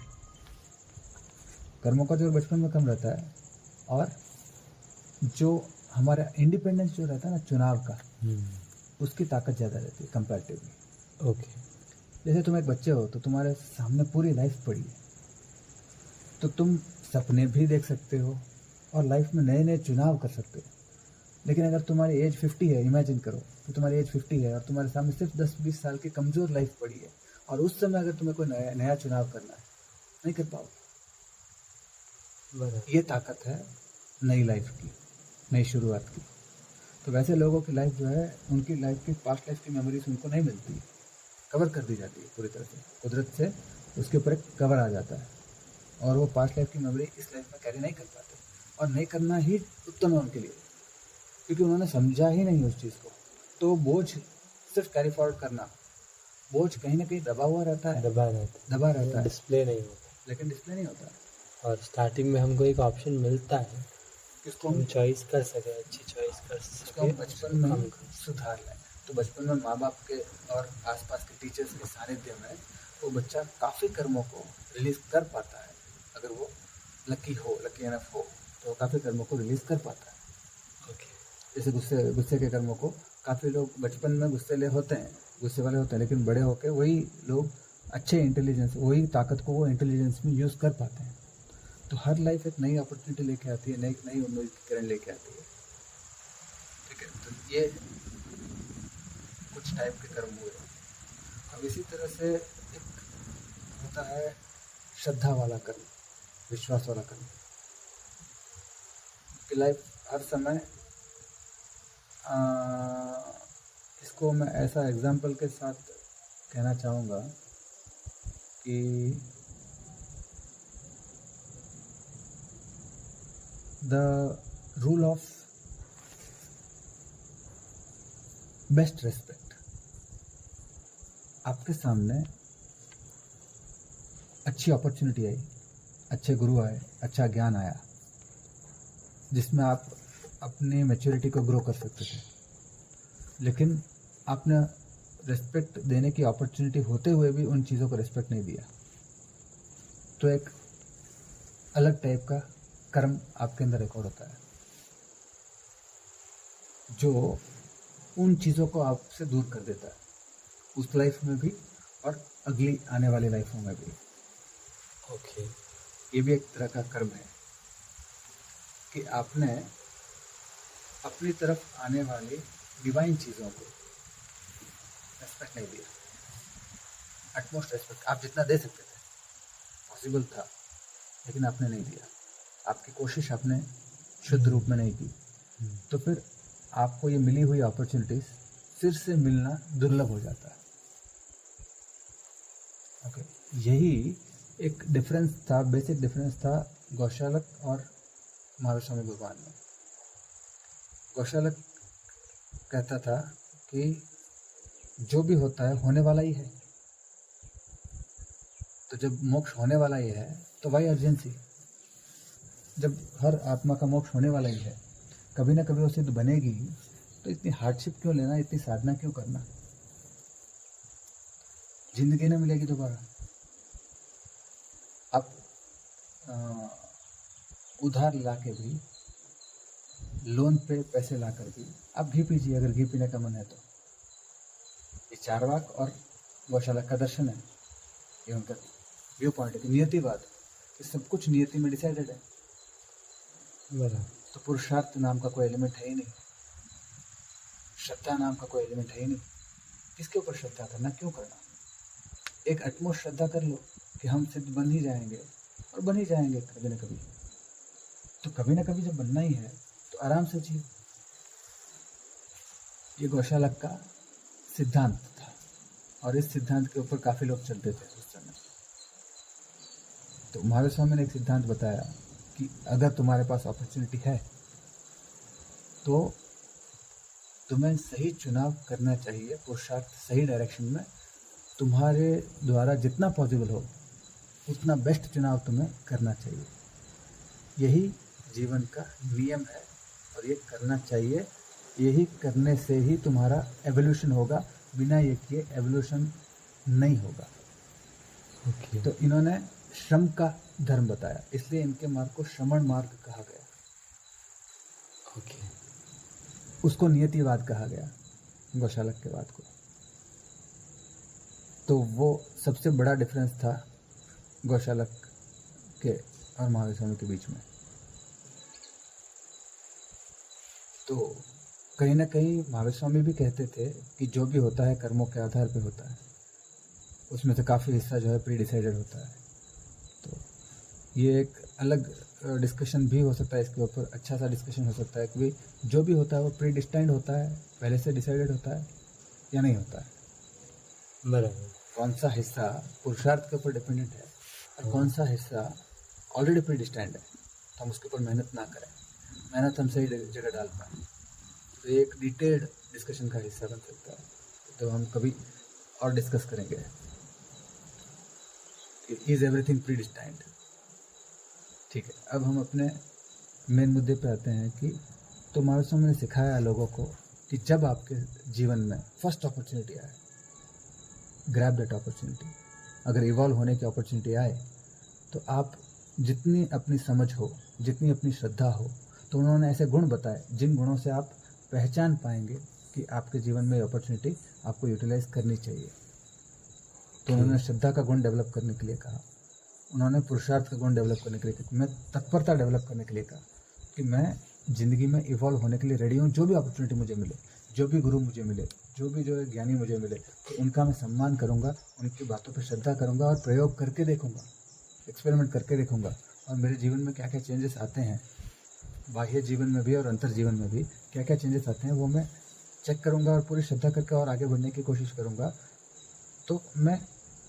कर्मों का जोर बचपन में कम रहता है और जो हमारा इंडिपेंडेंस जो रहता है ना चुनाव का, उसकी ताकत ज़्यादा रहती है कंपैरेटिवली। ओके। जैसे तुम एक बच्चे हो तो तुम्हारे सामने पूरी लाइफ पड़ी है, तो तुम सपने भी देख सकते हो और लाइफ में नए नए चुनाव कर सकते हो। लेकिन अगर तुम्हारी एज 50 है, इमेजिन करो कि तुम्हारी एज 50 है और तुम्हारे सामने सिर्फ 10-20 साल की कमज़ोर लाइफ पड़ी है और उस समय अगर तुम्हें कोई नया चुनाव करना है, नहीं कर पाओगे। ये ताकत है नई लाइफ की, नई शुरुआत की। तो वैसे लोगों की लाइफ जो है, उनकी लाइफ की पास्ट लाइफ की मेमोरीज उनको नहीं मिलती, कवर कर दी जाती है पूरी तरह से। कुदरत से उसके ऊपर एक कवर आ जाता है और वो पास्ट लाइफ की मेमोरी इस लाइफ में कैरी नहीं कर पाते। और नहीं करना ही उत्तम है उनके लिए, क्योंकि उन्होंने समझा ही नहीं उस चीज़ को। तो बोझ सिर्फ कैरी फॉरवर्ड करना, बोझ कहीं ना कहीं दबा हुआ रहता है, दबा रहता है, डिस्प्ले नहीं होता, लेकिन डिस्प्ले नहीं होता। और स्टार्टिंग में हमको एक ऑप्शन मिलता है किसको हम चॉइस कर सके, अच्छी चॉइस कर उसको हम सके, बचपन में सुधार लें। तो बचपन में माँ बाप के और आसपास के टीचर्स के सानिध्य में वो बच्चा काफ़ी कर्मों को रिलीज़ कर पाता है। अगर वो लकी एनफ हो तो काफ़ी कर्मों को रिलीज़ कर पाता है। ओके। जैसे गुस्से के कर्मों को काफ़ी लोग बचपन में गुस्से वाले होते हैं, लेकिन बड़े होकर वही लोग अच्छे इंटेलिजेंस, वही ताकत को वो इंटेलिजेंस में यूज़ कर पाते हैं। तो हर लाइफ एक नई अपॉर्चुनिटी लेके आती है, नई उम्मीद की किरण लेके आती है। ठीक है, तो ये कुछ टाइप के कर्म हुए। अब इसी तरह से एक होता है श्रद्धा वाला कर्म, विश्वास वाला कर्म। कि लाइफ हर समय इसको मैं ऐसा एग्जाम्पल के साथ कहना चाहूँगा कि the rule of best respect. आपके सामने अच्छी अपॉर्चुनिटी आई, अच्छे गुरु आए, अच्छा ज्ञान आया जिसमें आप अपनी मैच्योरिटी को ग्रो कर सकते थे, लेकिन आपने रिस्पेक्ट देने की अपॉर्चुनिटी होते हुए भी उन चीज़ों को रिस्पेक्ट नहीं दिया, तो एक अलग टाइप का कर्म आपके अंदर रिकॉर्ड होता है जो उन चीज़ों को आपसे दूर कर देता है, उस लाइफ में भी और अगली आने वाली लाइफों में भी। ओके। ये भी एक तरह का कर्म है कि आपने अपनी तरफ आने वाली डिवाइन चीज़ों को रेस्पेक्ट नहीं दिया। अटमोस्ट रेस्पेक्ट आप जितना दे सकते थे, पॉसिबल था, लेकिन आपने नहीं दिया। आपकी कोशिश आपने शुद्ध रूप में नहीं की, तो फिर आपको ये मिली हुई अपॉर्चुनिटीज फिर से मिलना दुर्लभ हो जाता है। ओके, यही एक डिफरेंस था, बेसिक डिफरेंस था गौशालक और महावीर स्वामी भगवान में। गौशालक कहता था कि जो भी होता है होने वाला ही है, तो जब मोक्ष होने वाला ही है तो वाई अर्जेंसी। जब हर आत्मा का मोक्ष होने वाला ही है, कभी ना कभी वो सिद्ध बनेगी, तो इतनी हार्डशिप क्यों लेना, इतनी साधना क्यों करना। जिंदगी ना मिलेगी दोबारा। आप उधार ला के भी, लोन पे पैसे ला कर भी आप घी पीजिए, अगर घी पीने का मन है तो। ये चारवाक और गौशाला का दर्शन है, ये उनका व्यू पॉइंट है, नियतिवाद, कि सब कुछ नियति में डिसाइडेड है। बराबर। तो पुरुषार्थ नाम का कोई एलिमेंट है ही नहीं, श्रद्धा नाम का कोई एलिमेंट है ही नहीं। किसके ऊपर श्रद्धा करना, क्यों करना। एक अटमोस्ट श्रद्धा कर लो कि हम सिद्ध बन ही जाएंगे, और बन ही जाएंगे कभी ना कभी। तो कभी ना कभी जब बनना ही है तो आराम से जियो। ये गौशालक का सिद्धांत था, और इस सिद्धांत के ऊपर काफ़ी लोग चलते थे उस समय। तो महावीर स्वामी ने एक सिद्धांत बताया कि अगर तुम्हारे पास अपॉर्चुनिटी है तो तुम्हें सही चुनाव करना चाहिए, पुरुषार्थ सही डायरेक्शन में। तुम्हारे द्वारा जितना पॉसिबल हो उतना बेस्ट चुनाव तुम्हें करना चाहिए। यही जीवन का नियम है और ये करना चाहिए। यही करने से ही तुम्हारा एवोल्यूशन होगा, बिना ये किए एवोल्यूशन नहीं होगा। ओके। तो इन्होंने श्रम का धर्म बताया, इसलिए इनके मार्ग को श्रमण मार्ग कहा गया। ओके। उसको नियतिवाद कहा गया, गौशालक के वाद को। तो वो सबसे बड़ा डिफरेंस था गौशालक के और महावीर स्वामी के बीच में। तो कहीं ना कहीं महावीर स्वामी भी कहते थे कि जो भी होता है कर्मों के आधार पे होता है, उसमें से काफ़ी हिस्सा जो है प्री डिसाइडेड होता है। तो ये एक अलग डिस्कशन भी हो सकता है, इसके ऊपर अच्छा सा डिस्कशन हो सकता है कि जो भी होता है वो प्री डिस्टाइंड होता है, पहले से डिसाइडेड होता है या नहीं होता है। बराबर। कौन सा हिस्सा पुरुषार्थ के ऊपर डिपेंडेंट है और कौन सा हिस्सा ऑलरेडी प्री डिस्टाइंड है, तो हम उसके ऊपर मेहनत ना करें, मेहनत हम सही जगह डाल पाएँ। तो ये एक डिटेल्ड डिस्कशन का हिस्सा बन सकता है, तो हम कभी और डिस्कस करेंगे। Is everything pre destined. ठीक है, अब हम अपने मेन मुद्दे पे आते हैं कि तो महावीर स्वामी ने सिखाया लोगों को कि जब आपके जीवन में फर्स्ट अपॉर्चुनिटी आए, ग्रैब दैट अपॉर्चुनिटी। अगर इवॉल्व होने की अपॉर्चुनिटी आए तो आप जितनी अपनी समझ हो, जितनी अपनी श्रद्धा हो, तो उन्होंने ऐसे गुण बताए जिन गुणों से आप पहचान पाएंगे कि आपके जीवन में अपॉर्चुनिटी आपको यूटिलाइज करनी चाहिए। तो उन्होंने श्रद्धा का गुण डेवलप करने के लिए कहा, उन्होंने पुरुषार्थ का गुण डेवलप करने के लिए कहा, मैं तत्परता डेवलप करने के लिए कहा कि मैं ज़िंदगी में इवॉल्व होने के लिए रेडी हूँ। जो भी अपॉर्चुनिटी मुझे मिले, जो भी गुरु मुझे मिले, जो भी जो ज्ञानी मुझे मिले, तो उनका मैं सम्मान करूँगा, उनकी बातों पर श्रद्धा करूँगा और प्रयोग करके देखूँगा, एक्सपेरिमेंट करके देखूँगा, और मेरे जीवन में क्या क्या चेंजेस आते हैं, बाह्य जीवन में भी और अंतर जीवन में भी क्या क्या चेंजेस आते हैं, वो मैं चेक करूँगा और पूरी श्रद्धा करके और आगे बढ़ने की कोशिश करूँगा, तो मैं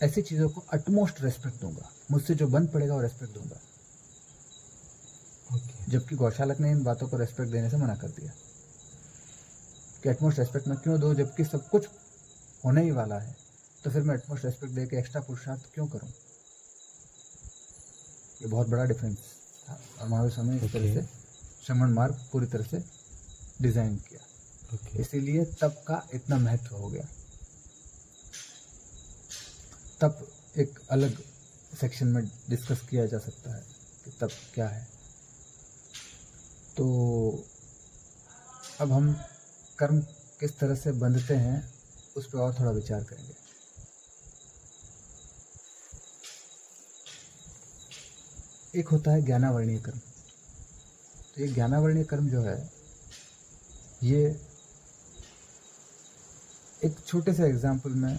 ऐसी चीज़ों को अटमोस्ट रेस्पेक्ट दूंगा, मुझसे जो बन पड़ेगा वो रेस्पेक्ट दूंगा। ओके। जबकि गौशालक ने इन बातों को रेस्पेक्ट देने से मना कर दिया कि एटमोस्ट रेस्पेक्ट मैं क्यों दूँ, जबकि सब कुछ होने ही वाला है, तो फिर मैं एटमोस्ट रेस्पेक्ट दे के एक्स्ट्रा पुरुषार्थ क्यों करूँ। ये बहुत बड़ा डिफरेंस था और महावीर स्वामी ने इस तरह से श्रमण मार्ग पूरी तरह से डिज़ाइन किया। ओके। इसीलिए तप का इतना महत्व हो गया। तप एक अलग सेक्शन में डिस्कस किया जा सकता है कि तप क्या है। तो अब हम कर्म किस तरह से बंधते हैं उस पर और थोड़ा विचार करेंगे। एक होता है ज्ञानावर्णीय कर्म। तो ये ज्ञानावर्णीय कर्म जो है, ये एक छोटे से एग्जाम्पल में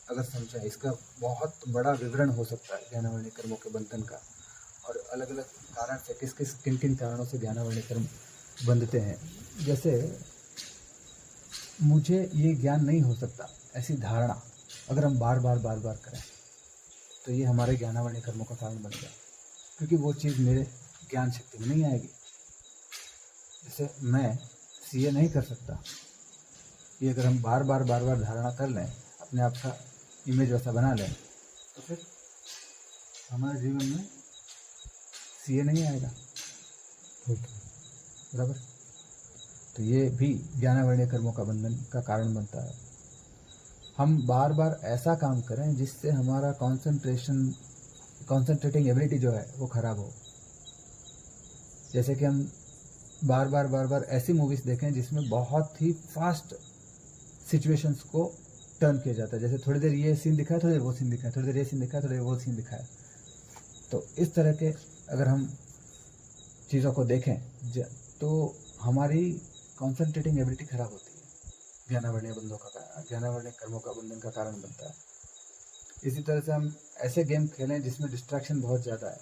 अगर समझें, इसका बहुत बड़ा विवरण हो सकता है ज्ञानावर्णीय कर्मों के बंधन का, और अलग अलग कारण से किन किन कारणों से ज्ञानावर्णीय कर्म बंधते हैं। जैसे मुझे ये ज्ञान नहीं हो सकता, ऐसी धारणा अगर हम बार बार करें तो ये हमारे ज्ञानावर्णीय कर्मों का कारण बन गया, क्योंकि वो चीज़ मेरे ज्ञान शक्ति में नहीं आएगी। जैसे मैं सीए नहीं कर सकता, ये अगर हम बार बार धारणा कर लें, अपने आप का इमेज वैसा बना लें, तो फिर हमारे जीवन में सीए नहीं आएगा। बराबर। तो ये भी ज्ञानावर्णीय कर्मों का बंधन का कारण बनता है। हम बार बार ऐसा काम करें जिससे हमारा कॉन्सेंट्रेटिंग एबिलिटी जो है वो खराब हो। जैसे कि हम बार बार ऐसी मूवीज़ देखें जिसमें बहुत ही फास्ट सिचुएशंस को टर्न किया जाता है। जैसे थोड़ी देर ये सीन दिखाया, थोड़ी देर वो सीन दिखाया, थोड़ी देर ये सीन दिखाया, थोड़ी देर वो सीन दिखाया। तो इस तरह के अगर हम चीज़ों को देखें तो हमारी कॉन्सेंट्रेटिंग एबिलिटी खराब होती है। ज्ञानावर्णीय कर्मों का बंधन का कारण बनता है। इसी तरह से हम ऐसे गेम खेलें जिसमें डिस्ट्रैक्शन बहुत ज़्यादा है,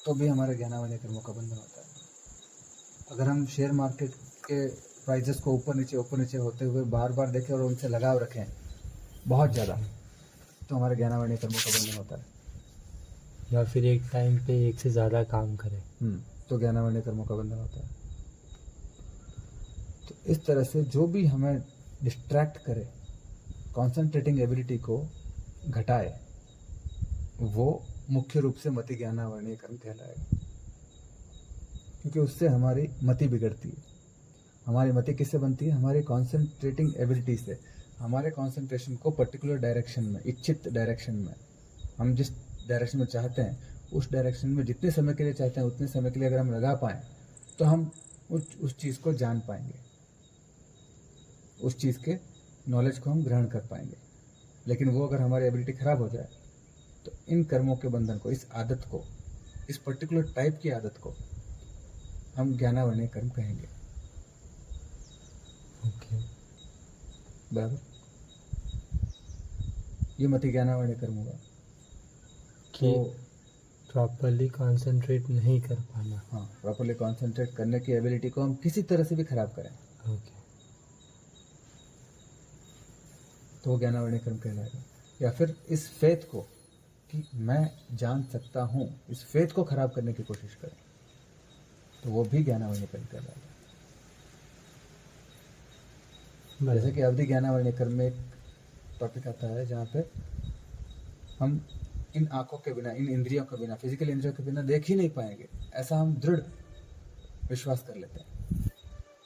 तो भी हमारे ज्ञानावर्णीय कर्मों का बंधन होता है। अगर हम शेयर मार्केट के प्राइजेस को ऊपर नीचे होते हुए बार देखें और उनसे लगाव रखें बहुत ज़्यादा, तो हमारे ज्ञानावर्णीय कर्मों का बंधन होता है। या फिर एक टाइम पे एक से ज़्यादा काम करें, तो ज्ञानावर्णीय कर्मों का बंधन होता है। तो इस तरह से जो भी हमें डिस्ट्रैक्ट करे, कॉन्सेंट्रेटिंग एबिलिटी को घटाए, वो मुख्य रूप से मति ज्ञानावर्णीय कर्म कहलाएगा, क्योंकि उससे हमारी मति बिगड़ती है। हमारी मति किससे बनती है? हमारी कॉन्सेंट्रेटिंग एबिलिटी से। हमारे कॉन्सेंट्रेशन को पर्टिकुलर डायरेक्शन में, इच्छित डायरेक्शन में, हम जिस डायरेक्शन में चाहते हैं उस डायरेक्शन में जितने समय के लिए चाहते हैं उतने समय के लिए अगर हम लगा पाएँ तो हम उस चीज़ को जान पाएंगे, उस चीज़ के नॉलेज को हम ग्रहण कर पाएंगे। लेकिन वो अगर हमारी एबिलिटी खराब हो जाए तो इन कर्मों के बंधन को, इस आदत को, इस पर्टिकुलर टाइप की आदत को हम ज्ञानावर्णीय कर्म कहेंगे। ओके। बराबर। ये मति ज्ञानावर्णीय कर्म होगा कि प्रॉपरली कंसंट्रेट नहीं कर पाना। हाँ, प्रॉपरली कंसंट्रेट करने की एबिलिटी को हम किसी तरह से भी खराब करें, ओके, तो वो ज्ञानावर्णीय कर्म कहलाएगा। या फिर इस फेथ को कि मैं जान सकता हूँ, इस फेथ को खराब करने की कोशिश करें, तो वो भी ज्ञानावर्णीय कर्म कहलाएगा। जैसे कि अवधि ज्ञानावर्णीय कर्म में एक टॉपिक आता है जहाँ पे हम इन आँखों के बिना, इन इंद्रियों के बिना, फिजिकल इंद्रियों के बिना देख ही नहीं पाएंगे, ऐसा हम दृढ़ विश्वास कर लेते हैं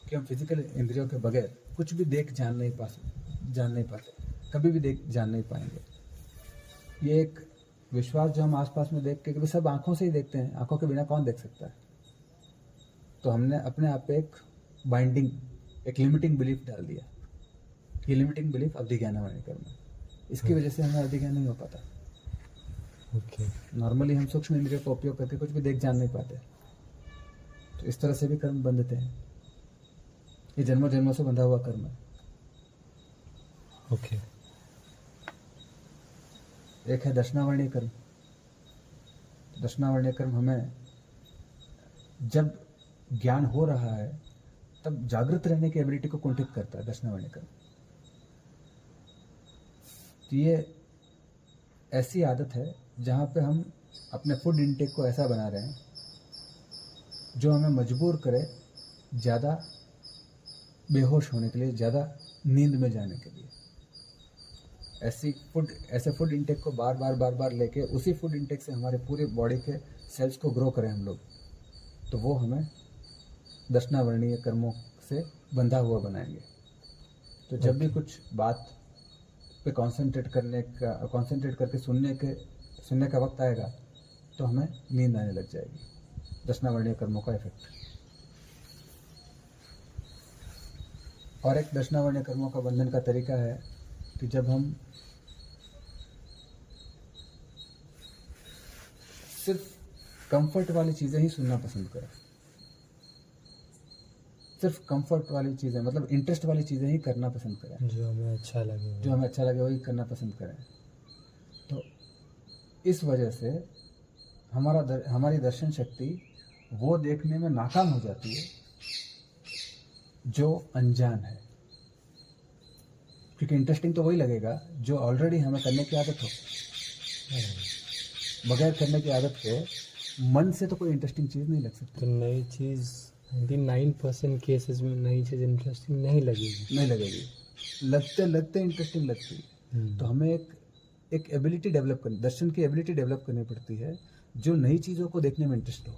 कि हम फिजिकल इंद्रियों के बगैर कुछ भी जान नहीं पाते, कभी भी जान नहीं पाएंगे। ये एक विश्वास जो हम आसपास में देख के, सब आंखों से ही देखते हैं, आंखों के बिना कौन देख सकता है। तो हमने अपने आप पे एक बाइंडिंग, एक लिमिटिंग बिलीफ डाल दिया। ये लिमिटिंग बिलीफ अवधि ज्ञानावर्णीय कर्म है। इसकी वजह से हमें अवधि ज्ञान नहीं हो पाता। ओके। नॉर्मली हम सूक्ष्म इंद्रियों का उपयोग करके कुछ भी जान नहीं पाते, तो इस तरह से भी कर्म बंधते हैं। ये जन्मों जन्मों से बंधा हुआ कर्म है। ओके। एक है दर्शनावर्णीय कर्म। दर्शनावर्णीय कर्म हमें जब ज्ञान हो रहा है तब जागृत रहने की एबिलिटी को कुंठित करता है दक्षिणावर्णीय कर्म। तो ये ऐसी आदत है जहाँ पे हम अपने फूड इंटेक को ऐसा बना रहे हैं जो हमें मजबूर करे ज़्यादा बेहोश होने के लिए, ज़्यादा नींद में जाने के लिए। ऐसे फूड इंटेक को बार बार लेके उसी फूड इंटेक से हमारे पूरे बॉडी के सेल्स को ग्रो करें हम लोग, तो वो हमें दक्षिणावर्णीय कर्मों से बंधा हुआ बनाएंगे। तो जब भी कुछ बात पे कंसंट्रेट करके सुनने का वक्त आएगा तो हमें नींद आने लग जाएगी। दक्षिणावर्णीय कर्मों का इफेक्ट। और एक दक्षिणावर्णीय कर्मों का बंधन का तरीका है कि जब हम सिर्फ कंफर्ट वाली चीज़ें ही सुनना पसंद करें, सिर्फ कंफर्ट वाली चीज़ें मतलब इंटरेस्ट वाली चीज़ें ही करना पसंद करें, जो हमें अच्छा लगे वही करना पसंद करें, तो इस वजह से हमारी दर्शन शक्ति वो देखने में नाकाम हो जाती है जो अनजान है। क्योंकि इंटरेस्टिंग तो वही लगेगा जो ऑलरेडी हमें करने की आदत हो। बगैर करने की आदत के मन से तो कोई इंटरेस्टिंग चीज़ नहीं लग सकती। तो नई चीज़ 99% केसेस में नई चीज़ इंटरेस्टिंग नहीं लगेगी, लगते इंटरेस्टिंग लगती। तो हमें एक एबिलिटी डेवलप करनी, दर्शन की एबिलिटी डेवलप करनी पड़ती है जो नई चीज़ों को देखने में इंटरेस्ट हो,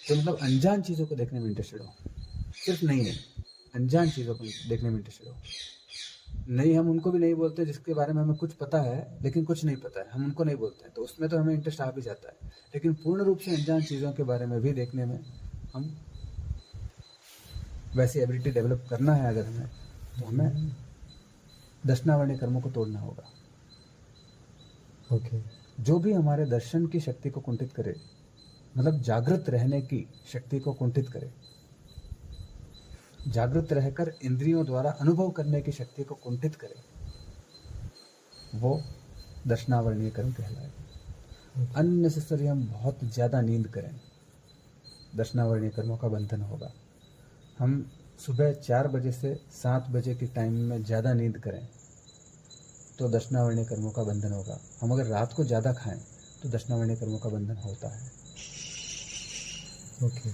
तो मतलब अनजान चीज़ों को देखने में इंटरेस्टेड हो, सिर्फ नहीं अनजान चीज़ों को देखने में इंटरेस्टेड हो। नहीं, हम उनको भी नहीं बोलते जिसके बारे में हमें कुछ पता है लेकिन कुछ नहीं पता है, हम उनको नहीं बोलते हैं, तो उसमें तो हमें इंटरेस्ट आ भी जाता है। लेकिन पूर्ण रूप से अनजान चीज़ों के बारे में भी देखने में हम वैसी एबिलिटी डेवलप करना है अगर हमें, तो हमें दक्षिणावर्णीय कर्मों को तोड़ना होगा। ओके। जो भी हमारे दर्शन की शक्ति को कुंठित करे, मतलब जागृत रहने की शक्ति को कुंठित करे, जागृत रहकर इंद्रियों द्वारा अनुभव करने की शक्ति को कुंठित करे, वो दक्षिणावर्णीय कर्म कहलाएगा। अननेसेसरी हम बहुत ज़्यादा नींद करें, दक्षिणावर्णीय कर्मों का बंधन होगा। हम सुबह 4 बजे से 7 बजे के टाइम में ज़्यादा नींद करें तो दक्षिणावर्णीय कर्मों का बंधन होगा। हम अगर रात को ज़्यादा खाएं तो दक्षिणावर्णीय कर्मों का बंधन होता है। ओके।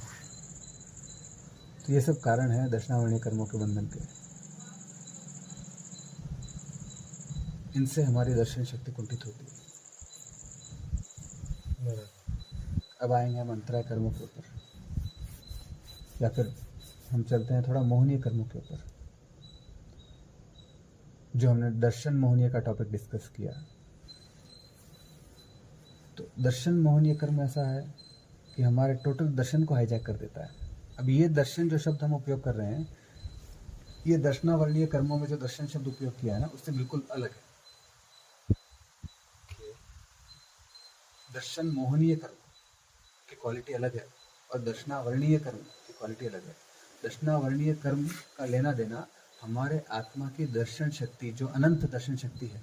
तो ये सब कारण है दक्षिणावर्णीय कर्मों के बंधन के। इनसे हमारी दर्शन शक्ति कुंठित होती है। अब आएंगे हम अंतराय कर्मों के ऊपर, या फिर हम चलते हैं थोड़ा मोहनीय कर्मों के ऊपर, जो हमने दर्शन मोहनीय का टॉपिक डिस्कस किया। तो दर्शन मोहनीय कर्म ऐसा है कि हमारे टोटल दर्शन को हाईजैक कर देता है। अब ये दर्शन जो शब्द हम उपयोग कर रहे हैं, ये दक्षिणावर्णीय कर्मों में जो दर्शन शब्द उपयोग किया है ना, उससे बिल्कुल अलग है। दर्शन मोहनीय कर्म की क्वालिटी अलग है और दक्षिणावर्णीय कर्म की क्वालिटी अलग है। दक्षिणावर्णीय कर्म का लेना देना हमारे आत्मा की दर्शन शक्ति, जो अनंत दर्शन शक्ति है,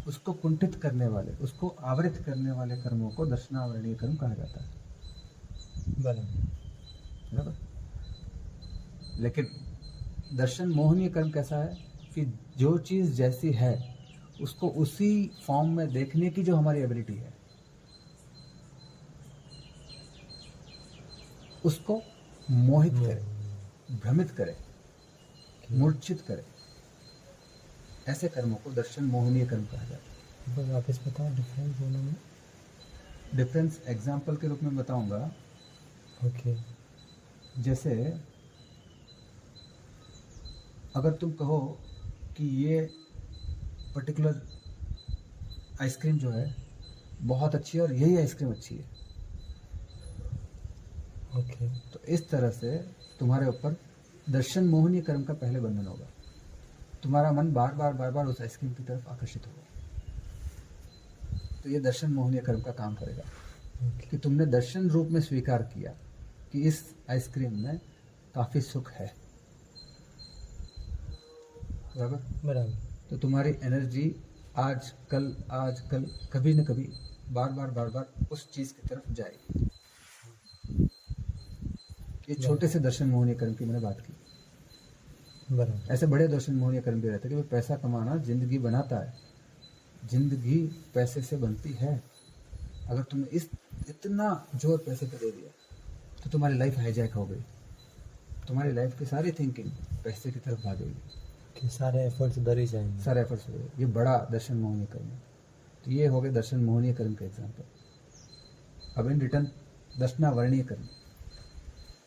उसको कुंठित करने वाले, उसको आवृत करने वाले कर्मों को दक्षिणावर्णीय कर्म कहा जाता है। बराबर। लेकिन दर्शन मोहनीय कर्म कैसा है कि जो चीज़ जैसी है उसको उसी फॉर्म में देखने की जो हमारी एबिलिटी है, उसको मोहित करे, भ्रमित करे, मूर्छित करे, ऐसे कर्मों को दर्शन मोहनीय कर्म कहा जाता है। वापस बताओ डिफरेंस दोनों में। डिफरेंस एग्जाम्पल के रूप में बताऊंगा। ओके। जैसे अगर तुम कहो कि ये पर्टिकुलर आइसक्रीम जो है बहुत अच्छी है और यही आइसक्रीम अच्छी है, ओके। तो इस तरह से तुम्हारे ऊपर दर्शन मोहनीय कर्म का पहले बंधन होगा। तुम्हारा मन बार बार उस आइसक्रीम की तरफ आकर्षित होगा, तो ये दर्शन मोहनीय कर्म का काम करेगा। कि तुमने दर्शन रूप में स्वीकार किया कि इस आइसक्रीम में काफ़ी सुख है, बराबर। तो तुम्हारी एनर्जी आज कल कभी न कभी बार बार उस चीज़ की तरफ जाएगी। ये छोटे से दर्शन मोहनीय कर्म की मैंने बात की। बराबर। ऐसे बड़े दर्शन मोहनीय कर्म भी रहते हैं कि भाई पैसा कमाना जिंदगी बनाता है, जिंदगी पैसे से बनती है। अगर तुमने इतना जोर पैसे पे दे दिया तो तुम्हारी लाइफ हाईजैक हो गई, तुम्हारी लाइफ की सारी थिंकिंग पैसे की तरफ भागेगी, कि सारे एफर्ट्स उधर ही जाएंगे। सारे एफर्ट्स हो गए। ये बड़ा दर्शन मोहनीय कर्म है। तो ये हो गए दर्शन मोहनीय कर्म के एग्जाम्पल। अब इन रिटर्न दर्शनावर्णीय कर्म।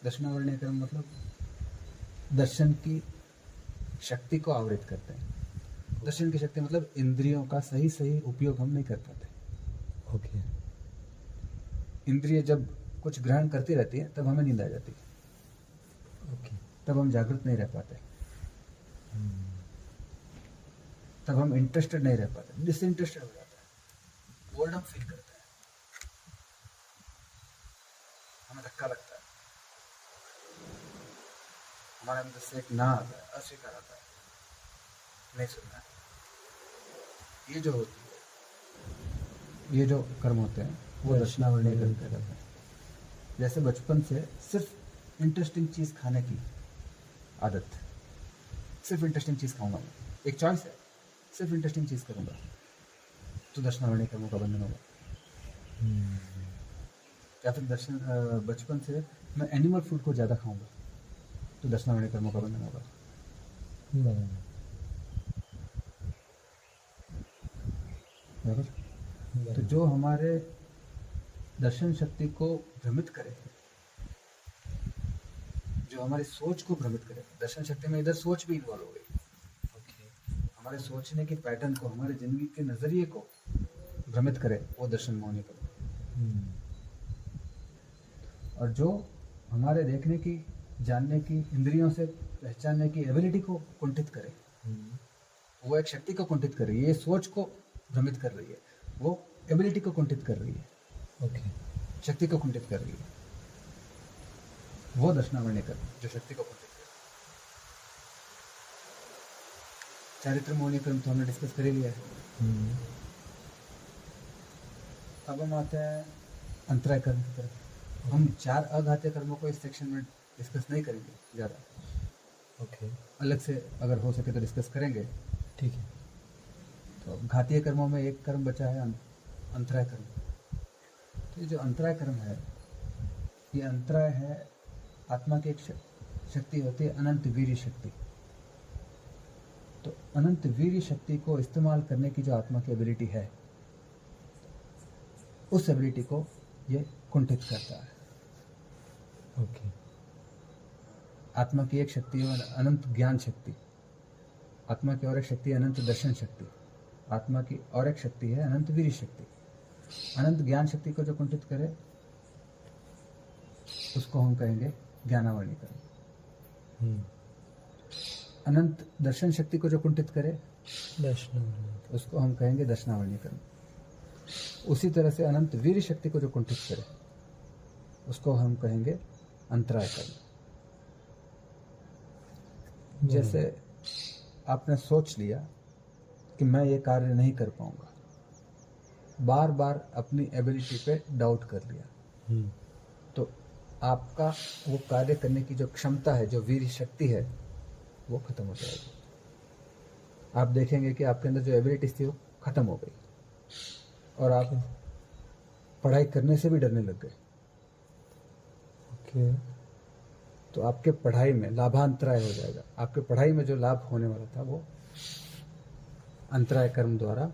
दर्शनावर्णीय कर्म मतलब दर्शन की शक्ति को आवृत करते हैं। दर्शन की शक्ति मतलब इंद्रियों का सही सही उपयोग हम नहीं कर पाते। ओके। इंद्रिय जब कुछ ग्रहण करती रहती है तब हमें नींद आ जाती है, ओके। तब हम जागृत नहीं रह पाते, तब हम इंटरेस्टेड नहीं रह पाते, डिसइंटरेस्टेड हो जाता है, बोर्डम फील करते हैं, हमें धक्का लगता है, हमारे अंदर से एक ना आता है, अस्वीकार आता है, नहीं सुनना है। ये जो होती है, ये जो कर्म होते हैं वो दर्शनावर्णीय कर्म कहलाते हैं। जैसे बचपन से सिर्फ इंटरेस्टिंग चीज़ खाने की आदत, सिर्फ इंटरेस्टिंग चीज़ खाऊंगा मैं, एक चॉइस है, सिर्फ इंटरेस्टिंग चीज़ करूंगा, तो दर्शनावर्णीय कर्मों का बंधन होगा। या फिर बचपन से मैं एनिमल फूड को ज़्यादा खाऊंगा, तो दर्शनावर्णीय कर्मों का बंधन होगा। बराबर। तो जो हमारे दर्शन शक्ति को भ्रमित करे, जो हमारी सोच को भ्रमित करे, दर्शन शक्ति में इधर सोच भी इन्वॉल्व हो गई। हमारे सोचने के पैटर्न को, हमारे जिंदगी के नजरिए को भ्रमित करे, वो दर्शन मोहनीय कर्म। और जो हमारे देखने की, जानने की, इंद्रियों से पहचानने की एबिलिटी को कुंठित करे, वो एक शक्ति को कुंठित कर रही है, ये सोच को भ्रमित कर रही है, वो एबिलिटी को कुंठित कर रही है, ओके। शक्ति को कुंठित कर रही है, वो दर्शनावर्णीय कर्म जो शक्ति को कुंठित कर रही है। चारित्र मोहनीय कर्म तो हमने डिस्कस कर ही लिया है। अब हम आते हैं अंतराय कर्म की तरफ। हम 4 अघातीय कर्मों को इस सेक्शन में डिस्कस नहीं करेंगे ज़्यादा, ओके। अलग से अगर हो सके तो डिस्कस करेंगे। ठीक है। तो घातीय कर्मों में एक कर्म बचा है अंतराय कर्म। तो ये जो अंतराय कर्म है, ये अंतराय है, आत्मा की एक शक्ति होती है अनंत वीर्य शक्ति। तो अनंत वीर्य शक्ति को इस्तेमाल करने की जो आत्मा की एबिलिटी है, उस एबिलिटी को ये कुंठित करता है। ओके। आत्मा की एक शक्ति है अनंत ज्ञान शक्ति, आत्मा की और एक शक्ति है अनंत दर्शन शक्ति, आत्मा की और एक शक्ति है अनंत वीर्य शक्ति। अनंत ज्ञान शक्ति को जो कुंठित करे उसको हम कहेंगे ज्ञानावर्णीय कर्म। अनंत दर्शन शक्ति को जो कुंठित करे दर्शनावर्णीय, उसको हम कहेंगे दर्शनावर्णीय कर्म। उसी तरह से अनंत वीर्य शक्ति को जो कुंठित करे उसको हम कहेंगे अंतराय कर्म। जैसे आपने सोच लिया कि मैं ये कार्य नहीं कर पाऊंगा, बार बार अपनी एबिलिटी पे डाउट कर लिया, तो आपका वो कार्य करने की जो क्षमता है, जो वीर्य शक्ति है, वो खत्म हो जाएगी। आप देखेंगे कि आपके अंदर जो एबिलिटीज थी वो खत्म हो गई और आप पढ़ाई करने से भी डरने लग गए। ओके। तो आपके पढ़ाई में लाभांतराय हो जाएगा। आपके पढ़ाई में जो लाभ होने वाला था वो अंतराय कर्म द्वारा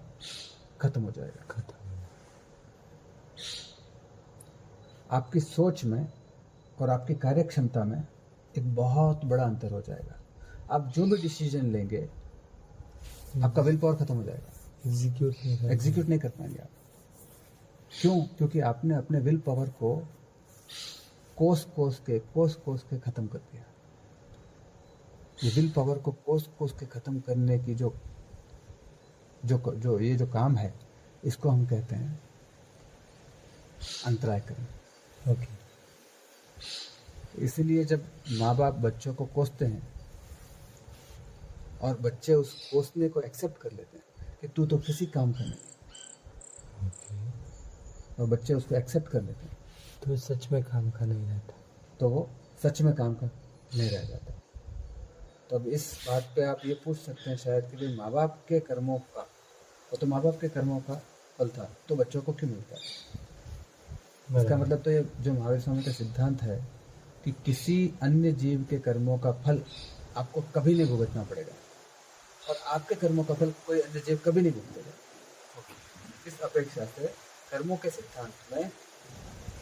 खत्म हो जाएगा। खत्म। आपकी सोच में और आपकी कार्य क्षमता में एक बहुत बड़ा अंतर हो जाएगा। आप जो भी डिसीजन लेंगे, आपका विल पावर खत्म हो जाएगा, एग्जीक्यूट नहीं कर पाएंगे आप। क्यों? क्योंकि आपने अपने विल पावर को कोस कोस के खत्म कर दिया। ये विल पावर को कोस के खत्म करने की जो ये जो काम है, इसको हम कहते हैं अंतराय कर्म। ओके। इसलिए जब माँ बाप बच्चों को कोसते हैं और बच्चे उस कोसने को एक्सेप्ट कर लेते हैं कि तू तो किसी काम का नहीं, और बच्चे उसको एक्सेप्ट कर लेते हैं, तो सच में काम का नहीं रहता, तो वो सच में काम का नहीं रह जाता। तो अब इस बात पे आप ये पूछ सकते हैं शायद कि भाई माँ बाप के कर्मों का, वो तो माँ बाप के कर्मों का फल था, तो बच्चों को क्यों मिलता है? इसका बराबर। मतलब तो ये जो महावीर स्वामी का सिद्धांत है कि किसी अन्य जीव के कर्मों का फल आपको कभी नहीं भुगतना पड़ेगा, और आपके कर्मों का फल कोई अन्य जीव कभी नहीं भुगतेगा। इस अपेक्षा से कर्मों के सिद्धांत में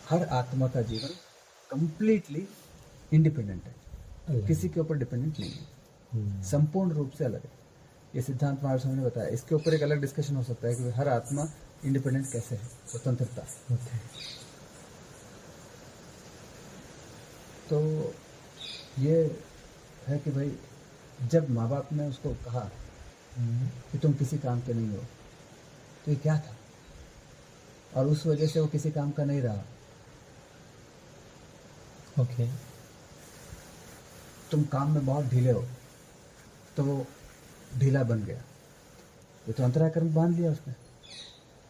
हर आत्मा का जीवन कंप्लीटली इंडिपेंडेंट है, अलग। किसी के ऊपर डिपेंडेंट नहीं है, हम्म, संपूर्ण रूप से अलग है। ये सिद्धांत महावीर स्वामी ने बताया। इसके ऊपर एक अलग डिस्कशन हो सकता है कि हर आत्मा इंडिपेंडेंट कैसे है, स्वतंत्रता। होता है। तो ये है कि भाई जब माँ बाप ने उसको कहा कि तुम किसी काम के नहीं हो, तो ये क्या था, और उस वजह से वो किसी काम का नहीं रहा। ओके। तुम काम में बहुत ढीले हो, तो वो ढीला बन गया, ये तो अंतराय कर्म बांध लिया उसने।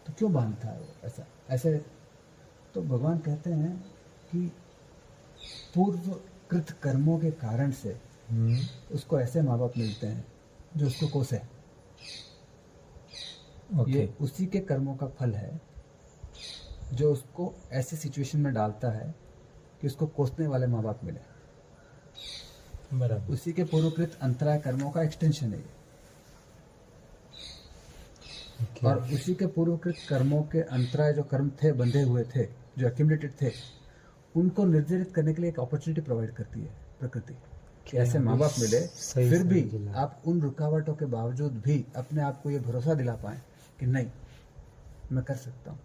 तो क्यों बांधता है वो ऐसा ऐसे? तो भगवान कहते हैं कि पूर्वकृत कर्मों के कारण से उसको ऐसे माँ बाप मिलते हैं जो उसको कोसे। ओके। ये उसी के कर्मों का फल है जो उसको ऐसी सिचुएशन में डालता है कि उसको कोसने वाले माँ बाप मिले। बराबर। उसी के पूर्वकृत अंतराय कर्मों का एक्सटेंशन है ये। ओके। और उसी के पूर्वकृत कर्मों के अंतराय जो कर्म थे, बंधे हुए थे, जो एक्यूमुलेटेड थे, उनको निर्धारित करने के लिए एक अपॉर्चुनिटी प्रोवाइड करती है प्रकृति कि ऐसे माँ बाप मिले, सही फिर भी समझ लिया। आप उन रुकावटों के बावजूद भी अपने आप को ये भरोसा दिला पाएं कि नहीं, मैं कर सकता हूँ।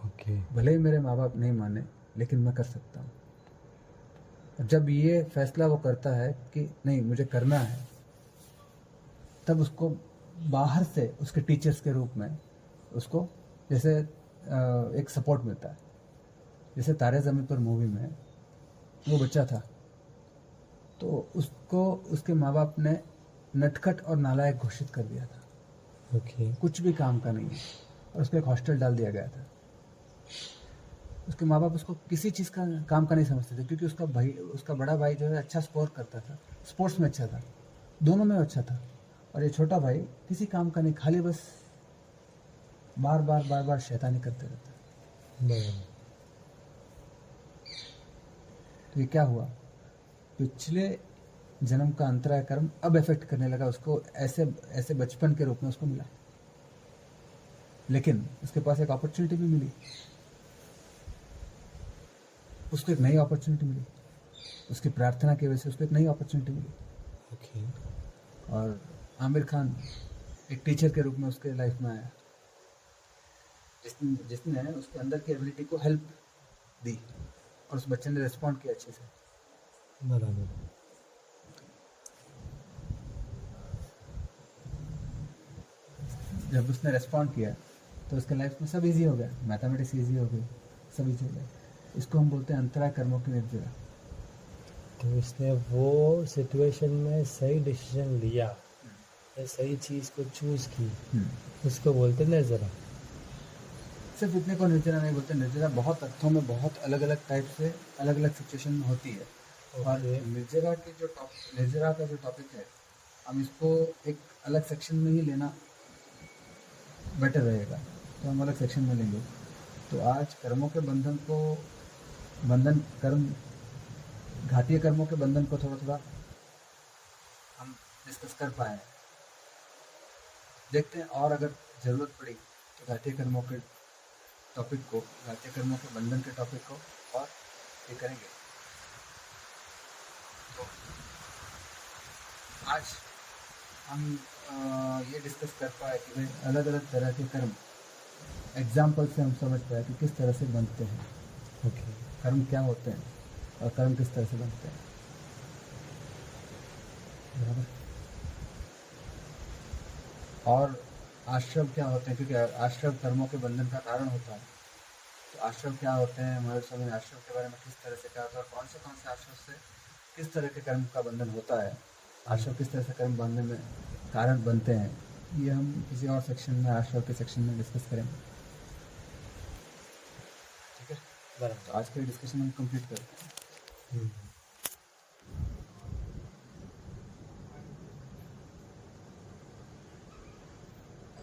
ओके। भले ही मेरे माँ बाप नहीं माने, लेकिन मैं कर सकता हूँ। और जब ये फैसला वो करता है कि नहीं मुझे करना है, तब उसको बाहर से उसके टीचर्स के रूप में उसको जैसे एक सपोर्ट मिलता है। जैसे तारे ज़मीन पर मूवी में वो बच्चा था, तो उसको उसके माँ बाप ने नटखट और नालायक घोषित कर दिया था, ओके। कुछ भी काम का नहीं है, और उसको एक हॉस्टल डाल दिया गया था। उसके माँ बाप उसको किसी चीज़ का काम का नहीं समझते थे, क्योंकि उसका बड़ा भाई जो है अच्छा स्कोर करता था, स्पोर्ट्स में अच्छा था, दोनों में अच्छा था, और ये छोटा भाई किसी काम का नहीं, खाली बस बार बार शैतानी करते रहता है। बराबर। तो ये क्या हुआ, पिछले जन्म का अंतराय कर्म अब इफेक्ट करने लगा उसको, ऐसे ऐसे बचपन के रूप में उसको मिला। लेकिन उसके पास एक अपॉर्चुनिटी भी मिली, उसको एक नई अपॉर्चुनिटी मिली, उसकी प्रार्थना की वजह से उसको एक नई अपॉर्चुनिटी मिली। ओके। और आमिर खान एक टीचर के रूप में उसके लाइफ में आया, जिसने उसके अंदर की एबिलिटी को हेल्प दी, और उस बच्चे ने रिस्पॉन्ड किया अच्छे से। बराबर। जब उसने रेस्पॉन्ड किया तो उसके लाइफ में सब इजी हो गया, मैथमेटिक्स इजी हो गई, सब इजी हो गया। इसको हम बोलते हैं अंतराय कर्मों की निर्जरा। तो उसने वो सिचुएशन में सही डिसीजन लिया या सही चीज़ को चूज की, उसको बोलते निर्जरा। सिर्फ इतने को निर्जरा नहीं बोलते, निर्जरा बहुत अर्थों में बहुत अलग अलग टाइप से अलग अलग सिचुएशन में होती है। और निर्जरा का जो टॉपिक है, हम इसको एक अलग सेक्शन में ही लेना बेटर रहेगा, तो हम अलग सेक्शन में लेंगे। तो आज कर्मों के घातीय कर्मों के बंधन को थोड़ा थोड़ा हम डिस्कस कर पाए, देखते हैं। और अगर ज़रूरत पड़ी तो घातीय कर्मों के बंधन के टॉपिक को और ये करेंगे। तो आज हम ये डिस्कस कर पाए कि भाई अलग अलग तरह के कर्म, एग्जाम्पल से हम समझ पाए कि किस तरह से बनते हैं, ओके। कर्म क्या होते हैं और कर्म किस तरह से बनते हैं। बराबर। और आश्रम क्या होते हैं, क्योंकि आश्रम कर्मों के बंधन का कारण होता है। तो आश्रम क्या होते हैं, हमारे स्वामी ने आश्रम के बारे में किस तरह से कहा था, और कौन से आश्रम से किस तरह के कर्म का बंधन होता है, आश्रम किस तरह से कर्म बांधने में कारण बनते हैं, ये हम किसी और सेक्शन में, आश्रम के सेक्शन में डिस्कस करेंगे। ठीक है, बराबर। तो आज का डिस्कशन हम कंप्लीट करते हैं।